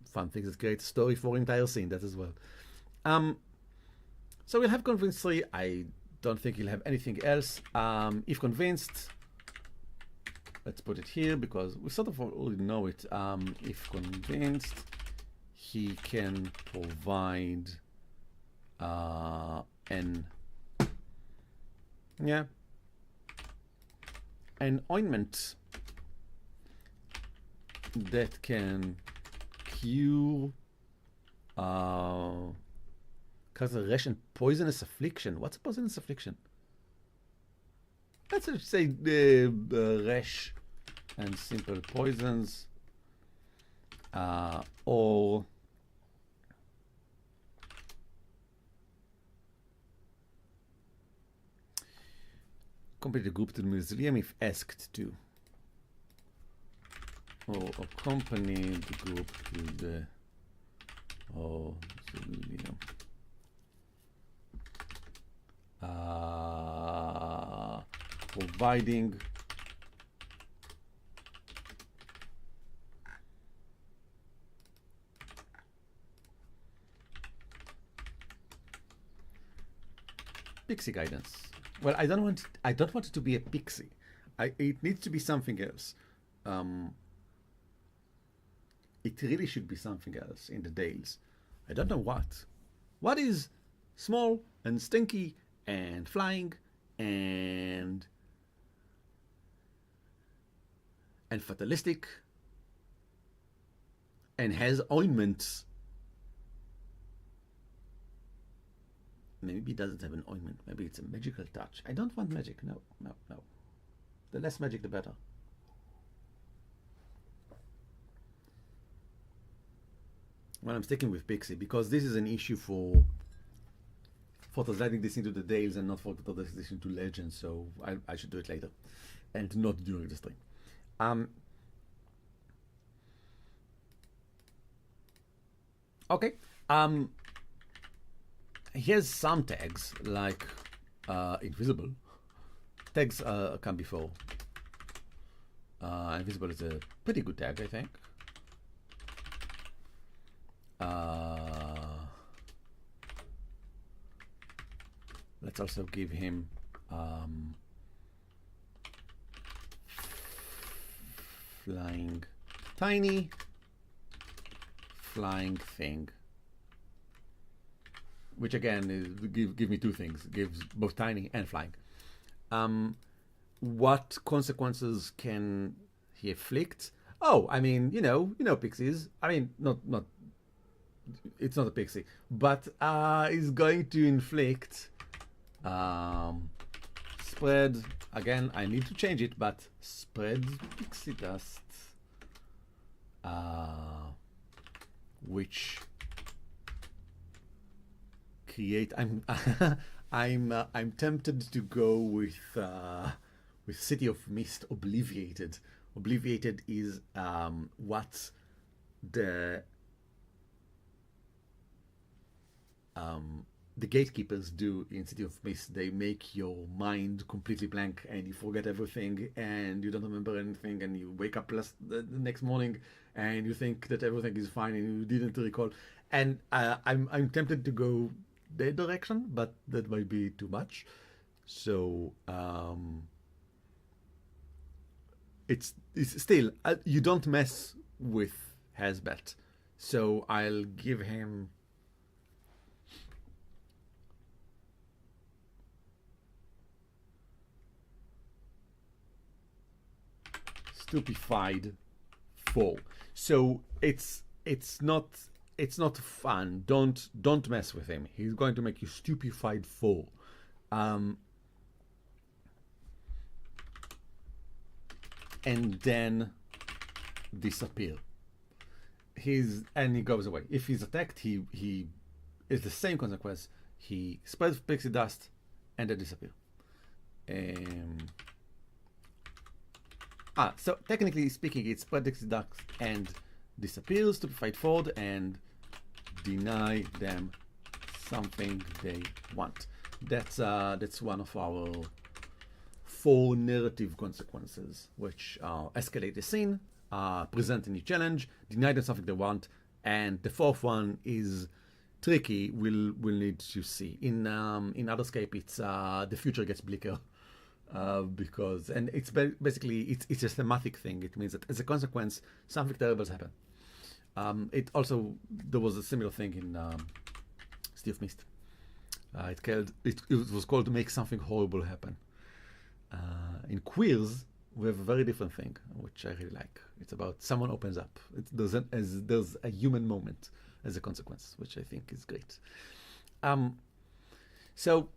fun things that create a story for an entire scene. That as well. So we'll have Convince 3. I don't think he'll have anything else. If convinced, let's put it here because we sort of already know it. If convinced, he can provide an ointment that can cure rash and poisonous affliction. What's a poisonous affliction? Let's just say the rash and simple poisons, or complete the group to the mausoleum if asked to, or accompany the group to the mausoleum. Providing pixie guidance. Well, I don't want it to be a pixie. It needs to be something else. it really should be something else in the Dales. I don't know what. What is small and stinky and flying and fatalistic and has ointments? Maybe it doesn't have an ointment. Maybe it's a magical touch. I don't want magic. No, no, no. The less magic, the better. Well, I'm sticking with Pixie because this is an issue for translating this into the Dales and not for translating this into Legends. So I should do it later and not during the stream. Okay. Here's some tags like invisible. Tags come before. Invisible is a pretty good tag, I think. Let's also give him flying tiny flying thing, which again is give me two things, gives both tiny and flying. What consequences can he inflict? Oh, I mean, you know pixies. I mean, not it's not a pixie, but is going to inflict spread. Again, I need to change it, but spread pixie dust, which create. I'm tempted to go with City of Mist Obliviated. Obliviated is what the gatekeepers do in City of Mist. They make your mind completely blank and you forget everything and you don't remember anything, and you wake up the next morning and you think that everything is fine and you didn't recall. And I'm tempted to go that direction, but that might be too much. So it's still you don't mess with Hasbet. So I'll give him Stupefied 4. So it's not fun. Don't mess with him. He's going to make you stupefied 4. And then disappear. He goes away. If he's attacked, he is the same consequence. He spreads pixie dust and then disappear. So technically speaking, it's spread pixie dust and disappears, stupefied 4, and deny them something they want. That's one of our 4 narrative consequences, which are escalate the scene, present a new challenge, deny them something they want, and the 4th one is tricky. We'll need to see. In Otherscape, it's the future gets bleaker. Because it's basically it's a thematic thing. It means that as a consequence, something terrible has happened. There was a similar thing in City of Mist. It was called "Make Something Horrible Happen." In Queers, we have a very different thing, which I really like. It's about someone opens up. There's a human moment as a consequence, which I think is great. So.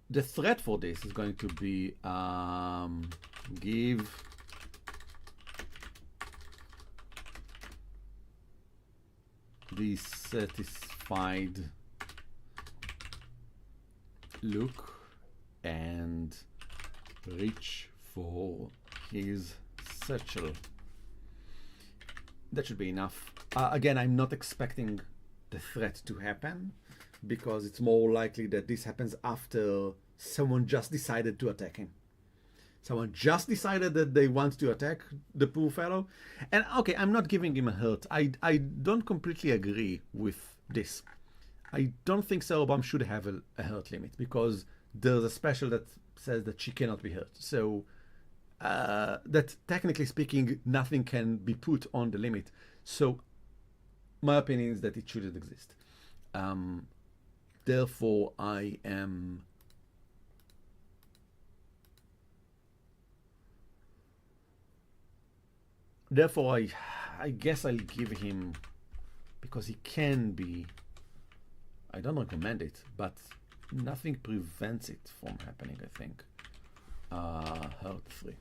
The threat for this is going to be give the satisfied look and reach for his satchel. That should be enough. Again, I'm not expecting the threat to happen, because it's more likely that this happens after someone just decided to attack him. Someone just decided that they want to attack the poor fellow. And okay, I'm not giving him a hurt. I don't completely agree with this. I don't think Sarah Bomb should have a hurt limit, because there's a special that says that she cannot be hurt. So that technically speaking, nothing can be put on the limit. So my opinion is that it shouldn't exist. Therefore, I am therefore I guess I'll give him, because he can be, I don't recommend it, but nothing prevents it from happening, I think. Hurt 3.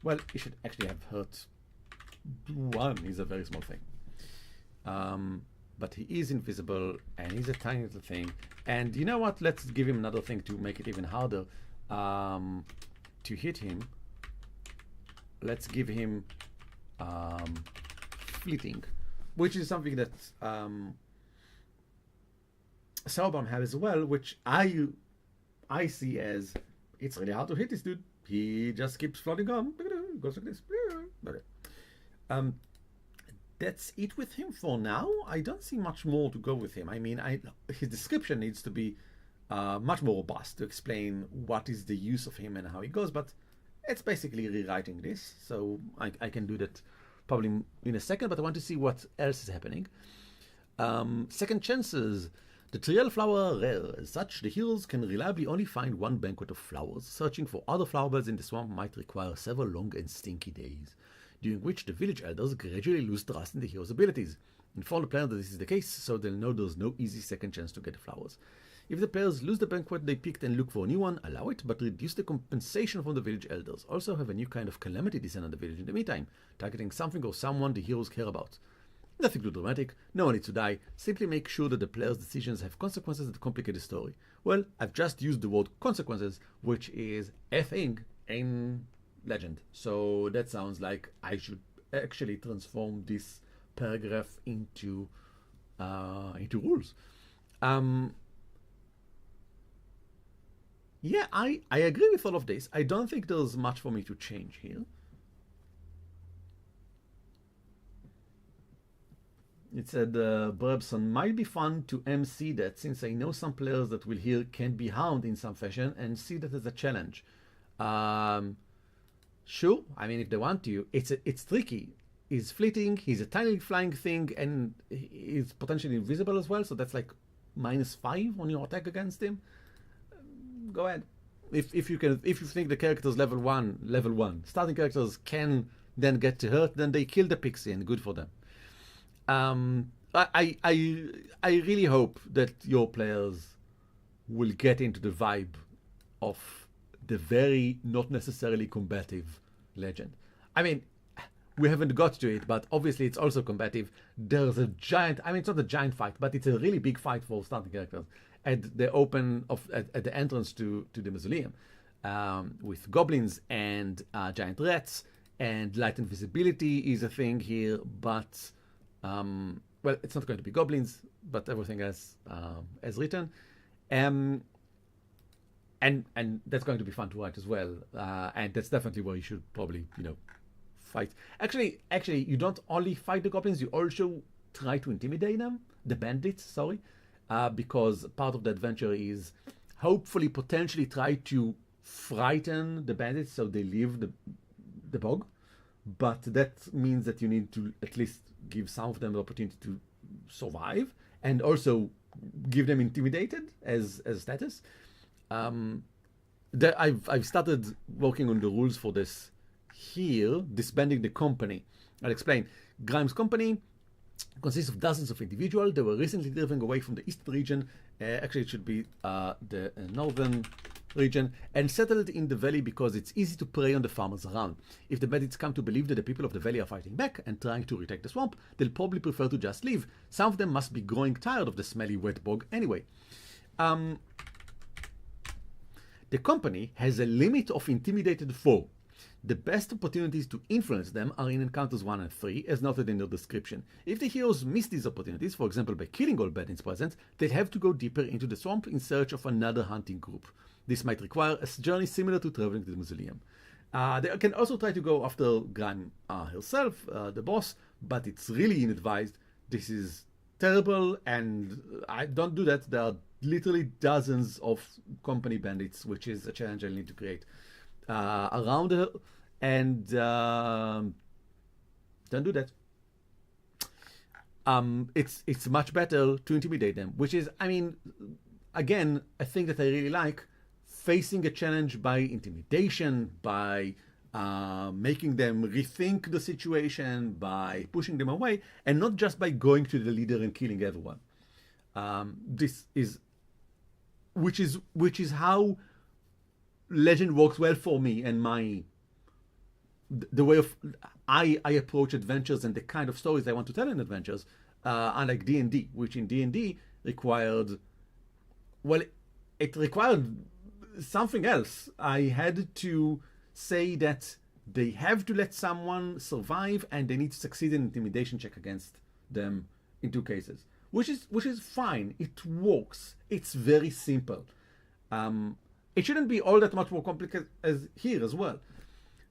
Well, he should actually have hurt 1. Is a very small thing. But he is invisible, and he's a tiny little thing. And you know what? Let's give him another thing to make it even harder to hit him. Let's give him fleeting, which is something that Sauerbaum has as well, which I see as, it's really hard to hit this dude. He just keeps floating on. Goes like this. Okay. That's it with him for now. I don't see much more to go with him. I mean, his description needs to be much more robust to explain what is the use of him and how he goes, but it's basically rewriting this, so I can do that probably in a second, but I want to see what else is happening. Second chances. The trial flower rare. As such, the heroes can reliably only find one banquet of flowers. Searching for other flower beds in the swamp might require several long and stinky days, during which the village elders gradually lose trust in the hero's abilities. Inform the player that this is the case, so they'll know there's no easy second chance to get the flowers. If the players lose the banquet they picked and look for a new one, allow it, but reduce the compensation from the village elders. Also have a new kind of calamity descend on the village in the meantime, targeting something or someone the heroes care about. Nothing too dramatic, no one needs to die, simply make sure that the players' decisions have consequences that complicate the story. Well, I've just used the word consequences, which is a thing in Legend. So that sounds like I should actually transform this paragraph into rules. Yeah, I agree with all of this. I don't think there's much for me to change here. It said, Brebson, might be fun to MC that, since I know some players that will hear can be harmed in some fashion and see that as a challenge. Sure, I mean, if they want to. It's tricky. He's fleeting, he's a tiny flying thing, and he's potentially invisible as well, so that's like -5 on your attack against him. Go ahead. If you think the character's level 1, starting characters can then get to hurt, then they kill the pixie, and good for them. I really hope that your players will get into the vibe of the very not necessarily combative Legend. I mean, we haven't got to it, but obviously it's also combative. There's a giant, I mean, it's not a giant fight, but it's a really big fight for starting characters at the at the entrance to the mausoleum, with goblins and giant rats, and light invisibility is a thing here, but well, it's not going to be goblins, but everything else as written, and that's going to be fun to write as well, and that's definitely where you should probably fight. Actually, you don't only fight the goblins; you also try to intimidate them, the bandits. Sorry, because part of the adventure is hopefully potentially try to frighten the bandits so they leave the bog. But that means that you need to at least give some of them the opportunity to survive, and also give them intimidated as status. I've started working on the rules for this here, disbanding the company. I'll explain. Grimes' company consists of dozens of individuals. They were recently driven away from the eastern region. Actually, it should be the northern region, and settled in the valley because it's easy to prey on the farmers around. If the bandits come to believe that the people of the valley are fighting back and trying to retake the swamp, they'll probably prefer to just leave. Some of them must be growing tired of the smelly wet bog anyway. The company has a limit of intimidated foe. The best opportunities to influence them are in encounters 1 and 3, as noted in the description. If the heroes miss these opportunities, for example by killing all bandits present, they'll have to go deeper into the swamp in search of another hunting group. This might require a journey similar to traveling to the mausoleum. They can also try to go after Grime herself, the boss, but it's really inadvised. This is terrible, and I don't do that. There are literally dozens of company bandits, which is a challenge I need to create around her, And don't do that. It's much better to intimidate them, which is, I mean, again, a thing that I really like, facing a challenge by intimidation, by making them rethink the situation, by pushing them away, and not just by going to the leader and killing everyone. This is, which is how Legend works well for me and my the way of I approach adventures and the kind of stories I want to tell in adventures, unlike D&D, which in D&D required, well, it required something else. I had to say that they have to let someone survive and they need to succeed in an intimidation check against them in 2 cases, which is fine. It works. It's very simple. It shouldn't be all that much more complicated as here as well.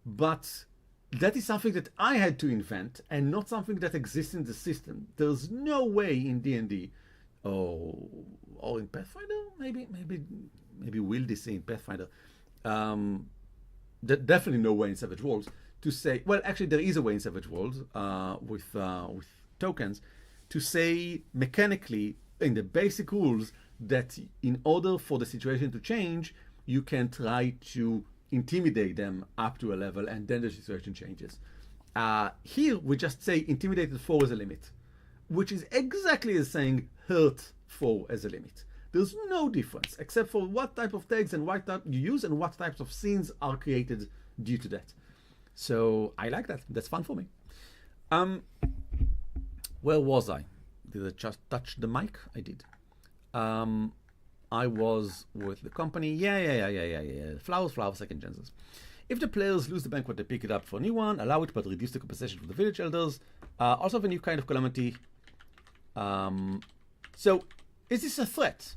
But that is something that I had to invent and not something that exists in the system. There's no way in D&D or in Pathfinder, maybe will they say in Pathfinder, definitely no way in Savage Worlds to say, well, actually there is a way in Savage Worlds with tokens to say mechanically in the basic rules that in order for the situation to change, you can try to intimidate them up to a level and then the situation changes. Here we just say intimidated 4 as a limit, which is exactly as saying hurt 4 as a limit. There's no difference except for what type of tags and what type you use and what types of scenes are created due to that. So I like that. That's fun for me. Where was I? Did I just touch the mic? I did. I was with the company. Yeah. Flowers, second chances. If the players lose the banquet, they pick it up for a new one. Allow it, but reduce the compensation for the village elders. Also have a new kind of calamity. So, is this a threat?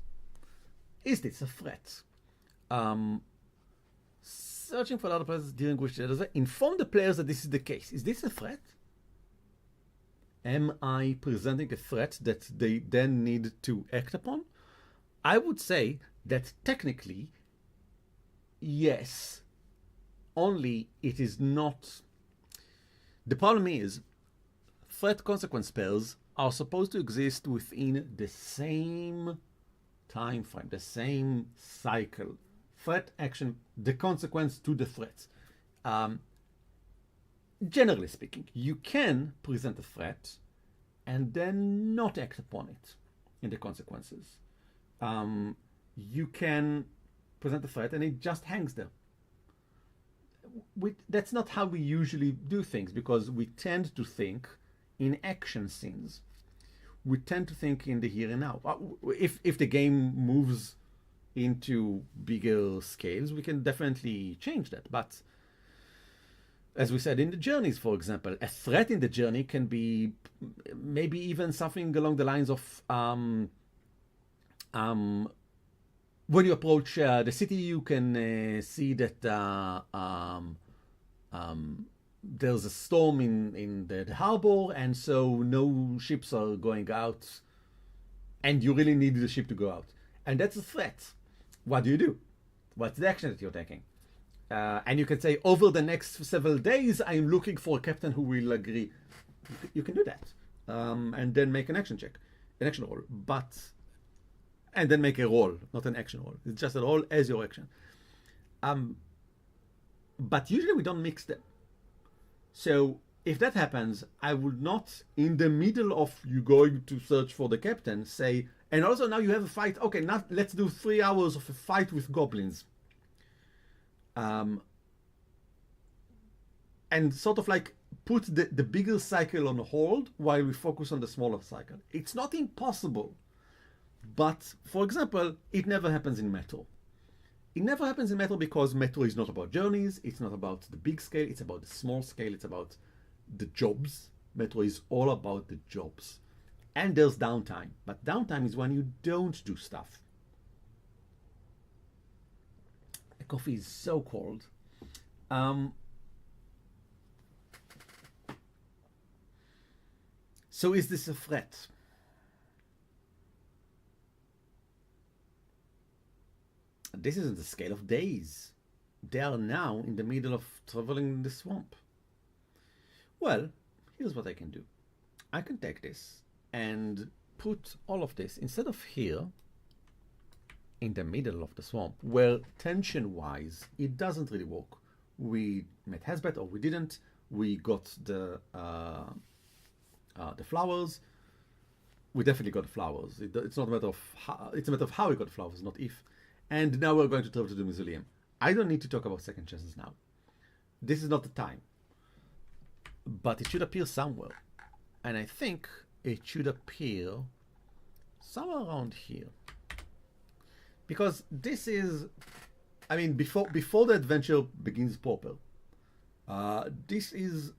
Is this a threat? Searching for other players during which the elders inform the players that this is the case. Is this a threat? Am I presenting a threat that they then need to act upon? I would say that technically, yes, only it is not. The problem is, threat consequence spells are supposed to exist within the same time frame, the same cycle. Threat, action, the consequence to the threats. Generally speaking, you can present a threat and then not act upon it in the consequences. You can present a threat and it just hangs there. That's not how we usually do things because we tend to think in action scenes. We tend to think in the here and now. If the game moves into bigger scales, we can definitely change that. But as we said in the journeys, for example, a threat in the journey can be maybe even something along the lines of when you approach the city, you can see that there's a storm in the harbor, and so no ships are going out, and you really need the ship to go out. And that's a threat. What do? What's the action that you're taking? And you can say, over the next several days, I'm looking for a captain who will agree. You can do that. And then make an action check, an action roll. And then make a roll, not an action roll. It's just a roll as your action. But usually we don't mix them. So if that happens, I would not, in the middle of you going to search for the captain, say, and also now you have a fight. Okay, now let's do 3 hours of a fight with goblins. And sort of like put the bigger cycle on hold while we focus on the smaller cycle. It's not impossible. But, for example, it never happens in Metro. It never happens in Metro because Metro is not about journeys, it's not about the big scale, it's about the small scale, it's about the jobs. Metro is all about the jobs. And there's downtime. But downtime is when you don't do stuff. The coffee is so cold. So is this a threat? This isn't the scale of days. they are now in the middle of traveling in the swamp. Well, here's what I can do. I can take this and put all of this, instead of here, in the middle of the swamp, where tension-wise, it doesn't really work. We met Hezbet, or we didn't. We got the flowers. We definitely got the flowers. It's not a matter of how, it's a matter of how we got the flowers, not if. And now we're going to travel to the mausoleum. I don't need to talk about second chances now. This is not the time. But it should appear somewhere. And I think it should appear somewhere around here. Because this is, I mean, before the adventure begins proper, this is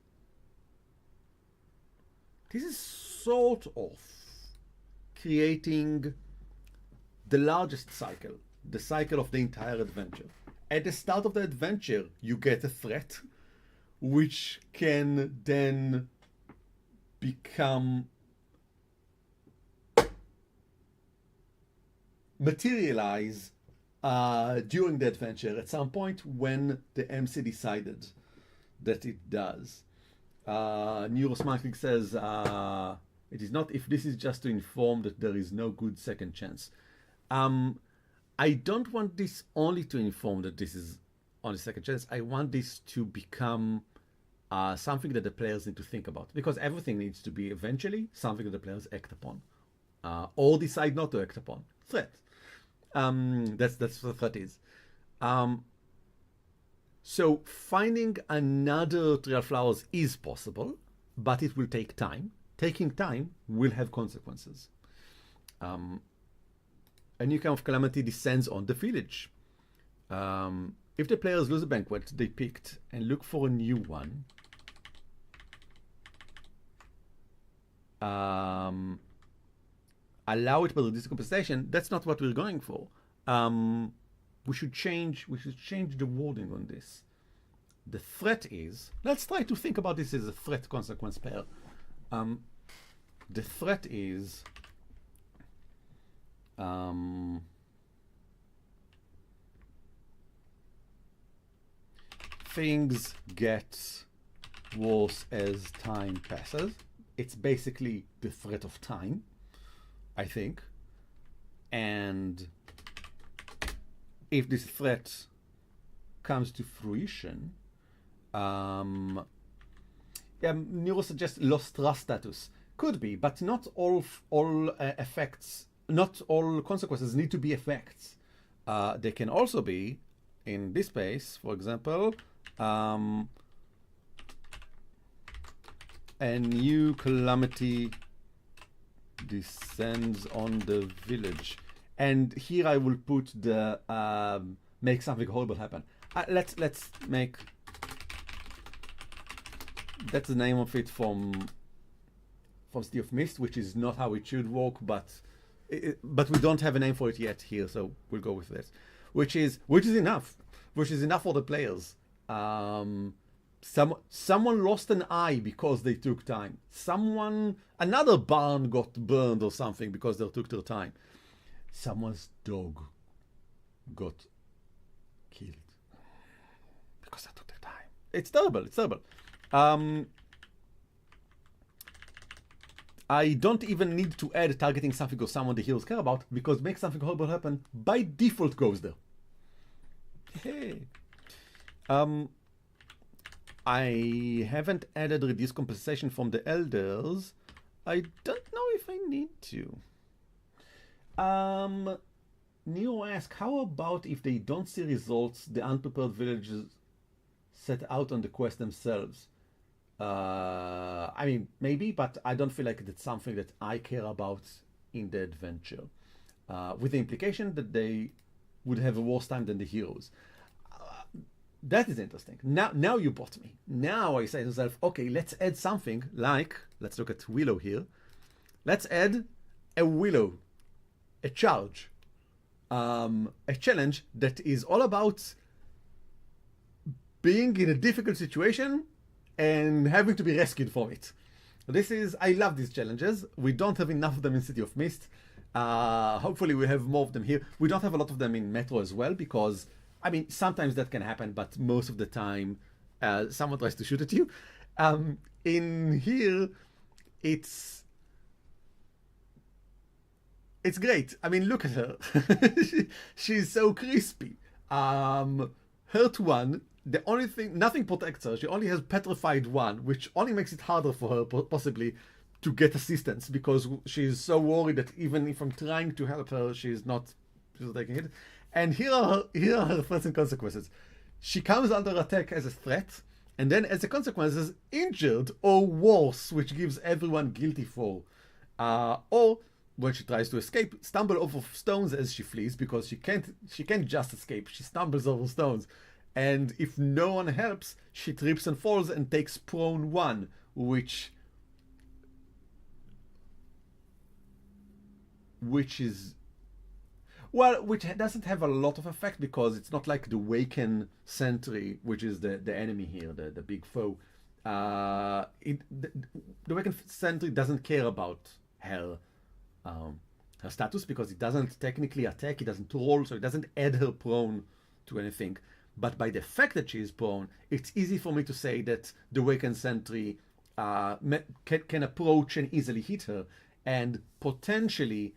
sort of creating the largest cycle, the cycle of the entire adventure. At the start of the adventure, you get a threat, which can then become materialize during the adventure at some point when the MC decided that it does. Neurosmiling says it is not if this is just to inform that there is no good second chance. I don't want this only to inform that this is only second chance. I want this to become something that the players need to think about, because everything needs to be eventually something that the players act upon or decide not to act upon. Threat. That's what the threat is. So finding another Trial Flowers is possible, but it will take time. Taking time will have consequences. A new kind of calamity descends on the village. If the players lose a banquet they picked and look for a new one, allow it by reduced compensation, that's not what we're going for. We should change the wording on this. The threat is, let's try to think about this as a threat consequence pair. The threat is things get worse as time passes. It's basically the threat of time, I think. And if this threat comes to fruition, Neuro suggests lost trust status. Could be, but not all effects, not all consequences need to be effects. They can also be, in this case, for example, a new calamity descends on the village. And here I will put the make something horrible happen. Let's make, that's the name of it from City of Mist, which is not how it should work, but we don't have a name for it yet here, so we'll go with this, which is enough for the players. Someone lost an eye because they took time. Another barn got burned or something because they took their time. Someone's dog got killed because they took their time. It's terrible. I don't even need to add targeting something or someone the heroes care about, because make something horrible happen by default goes there. Hey. I haven't added reduced compensation from the elders. I don't know if I need to. Neo asks, how about if they don't see results, the unprepared villagers set out on the quest themselves? I mean, maybe, but I don't feel like that's something that I care about in the adventure. With the implication that they would have a worse time than the heroes. That is interesting. Now you bought me. Now I say to myself, okay, let's add something like, let's look at Willow here. Let's add a Willow, a charge, a challenge that is all about being in a difficult situation and having to be rescued from it. I love these challenges. We don't have enough of them in City of Mist. Hopefully we have more of them here. We don't have a lot of them in Metro as well, because I mean, sometimes that can happen, but most of the time, someone tries to shoot at you. In here, it's it's great. I mean, look at her. She's so crispy. Hurt one. The only thing, nothing protects her. She only has petrified one, which only makes it harder for her possibly to get assistance because she's so worried that even if I'm trying to help her, she's not taking it. And here are her threats and consequences. She comes under attack as a threat, and then as a consequence is injured or worse, which gives everyone guilty for. Or when she tries to escape, stumble over stones as she flees because she can't just escape. She stumbles over stones. And if no one helps, she trips and falls and takes prone one, which is, well, which doesn't have a lot of effect because it's not like the Waken Sentry, which is the enemy here, the big foe. The Waken Sentry doesn't care about her status because it doesn't technically attack, it doesn't roll, so it doesn't add her prone to anything. But by the fact that she is prone, it's easy for me to say that the Waken Sentry can approach and easily hit her, and potentially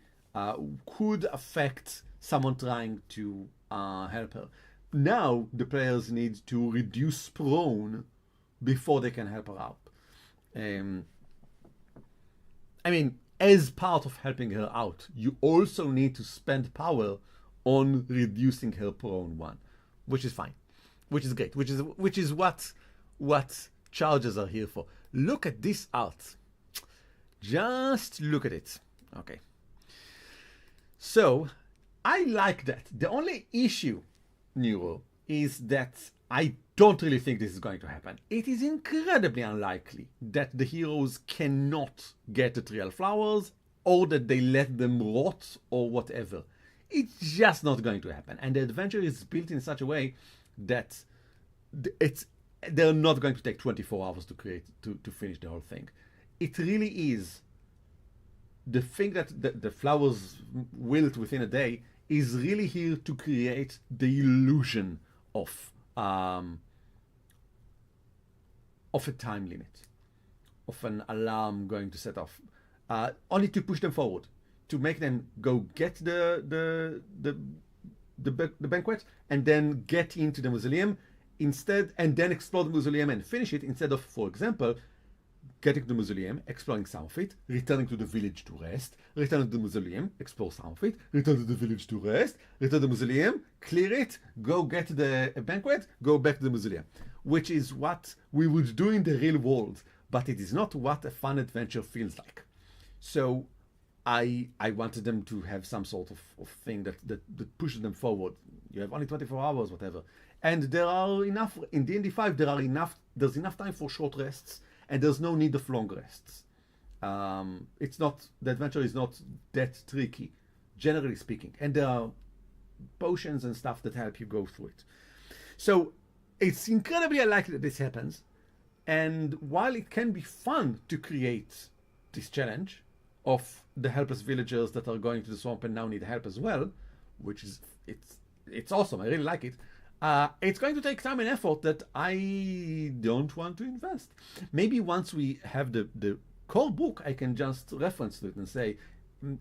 could affect someone trying to help her. Now the players need to reduce prone before they can help her out. I mean, as part of helping her out, you also need to spend power on reducing her prone one, which is fine, which is great, which is what charges are here for. Look at this art. Just look at it. Okay. So I like that. The only issue, Nero, is that I don't really think this is going to happen. It is incredibly unlikely that the heroes cannot get the trial flowers or that they let them rot or whatever. It's just not going to happen. And the adventure is built in such a way that they're not going to take 24 hours to finish the whole thing. It really is the thing that the flowers wilt within a day is really here to create the illusion of a time limit, of an alarm going to set off, only to push them forward, to make them go get the banquet and then get into the mausoleum instead, and then explore the mausoleum and finish it, instead of, for example, getting to the mausoleum, exploring some of it, returning to the village to rest, returning to the mausoleum, explore some of it, return to the village to rest, return to the mausoleum, clear it, go get the banquet, go back to the mausoleum, which is what we would do in the real world, but it is not what a fun adventure feels like. So I wanted them to have some sort of thing that pushes them forward. You have only 24 hours, whatever. And there are enough, in D&D 5, there's enough time for short rests, and there's no need of long rests. The adventure is not that tricky, generally speaking. And there are potions and stuff that help you go through it. So it's incredibly unlikely that this happens. And while it can be fun to create this challenge of the helpless villagers that are going to the swamp and now need help as well, which is, it's awesome, I really like it. It's going to take time and effort that I don't want to invest. Maybe once we have the core book, I can just reference to it and say,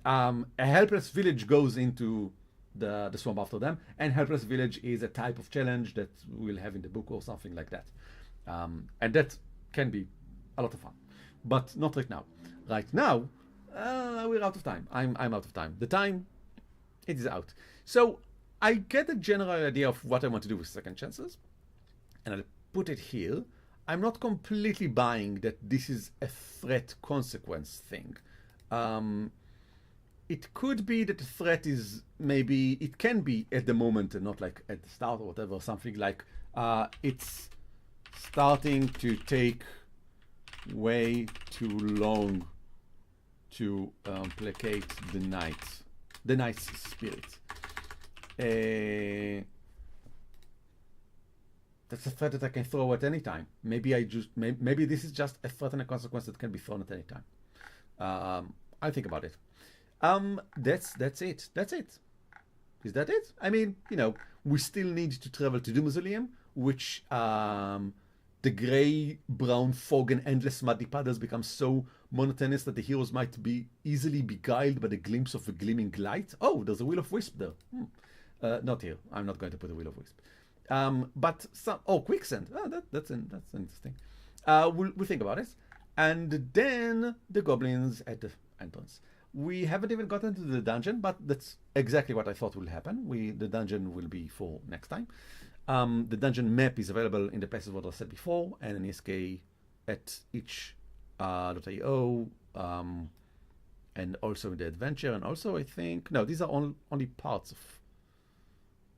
a helpless village goes into the swamp after them, and helpless village is a type of challenge that we'll have in the book or something like that. And that can be a lot of fun, but not right now. Right now, we're out of time. I'm out of time. The time, it is out. So I get a general idea of what I want to do with second chances, and I'll put it here. I'm not completely buying that this is a threat consequence thing. It could be that the threat is maybe, it can be at the moment and not like at the start or whatever, something like it's starting to take way too long to placate the knight's spirit. That's a threat that I can throw at any time. Maybe this is just a threat and a consequence that can be thrown at any time. I'll think about it. That's it. Is that it? I mean, we still need to travel to the mausoleum, which the gray-brown fog and endless muddy puddles become so monotonous that the heroes might be easily beguiled by the glimpse of a gleaming light. Oh, there's a Will of Wisp there. Not here. I'm not going to put a Will of Wisp. But quicksand. That's interesting. We'll think about it. And then the goblins at the entrance. We haven't even gotten to the dungeon, but that's exactly what I thought will happen. The dungeon will be for next time. The dungeon map is available in the places what I said before, and an ESK at each .io, and also in the adventure, and also I think, no, these are only parts of,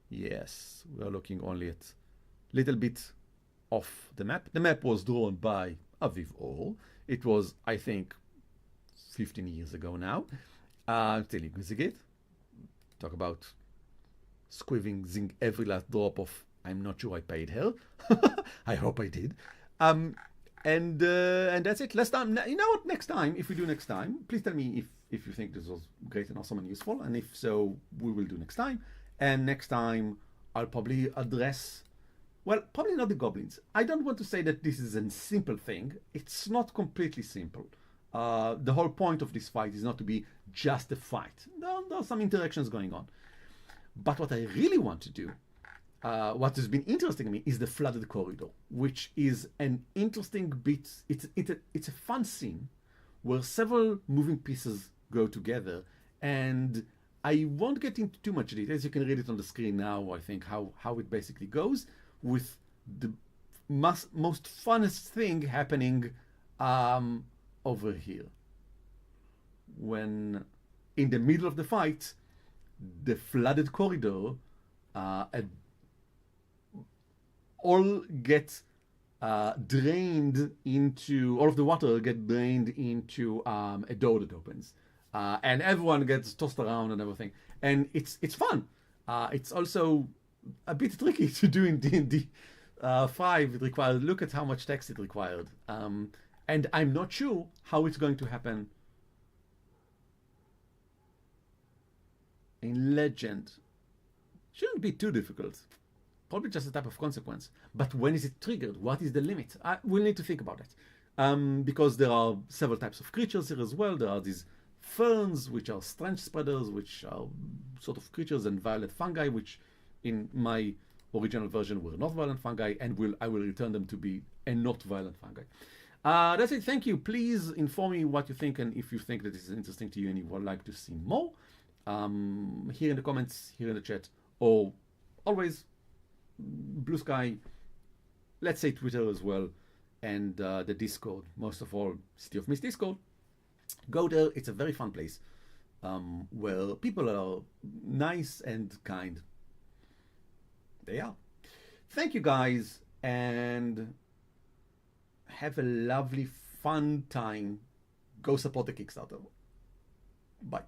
yes, we are looking only at little bit of the map. The map was drawn by Aviv Or. It was, I think, 15 years ago now. Still using it. Talk about squeezing every last drop of, I'm not sure I paid her. I hope I did. And that's it. Last time, you know what? Next time, if we do next time, please tell me if you think this was great and awesome and useful. And if so, we will do next time. And next time, I'll probably address, well, probably not the goblins. I don't want to say that this is a simple thing. It's not completely simple. The whole point of this fight is not to be just a fight. There are some interactions going on. But what I really want to do, what has been interesting to me, is the flooded corridor, which is an interesting bit. It's a fun scene where several moving pieces go together, and I won't get into too much details. You can read it on the screen now, I think, how it basically goes, with the most funnest thing happening over here. When in the middle of the fight, the flooded corridor all get drained into, all of the water get drained into a door that opens. And everyone gets tossed around and everything. And it's fun. It's also a bit tricky to do in D&D 5. It required, look at how much text it required. And I'm not sure how it's going to happen in Legend. Shouldn't be too difficult. Probably just a type of consequence. But when is it triggered? What is the limit? We'll need to think about it. Because there are several types of creatures here as well. There are these ferns, which are strange spreaders, which are sort of creatures, and violet fungi, which in my original version were not violent fungi, and I will return them to be a not violent fungi. That's it. Thank you. Please inform me what you think, and if you think that this is interesting to you and you would like to see more, here in the comments, here in the chat, or always Blue Sky, let's say Twitter as well, and the Discord, most of all, City of Mist Discord. Go there. It's a very fun place where people are nice and kind. They are. Thank you, guys, and have a lovely, fun time. Go support the Kickstarter. Bye.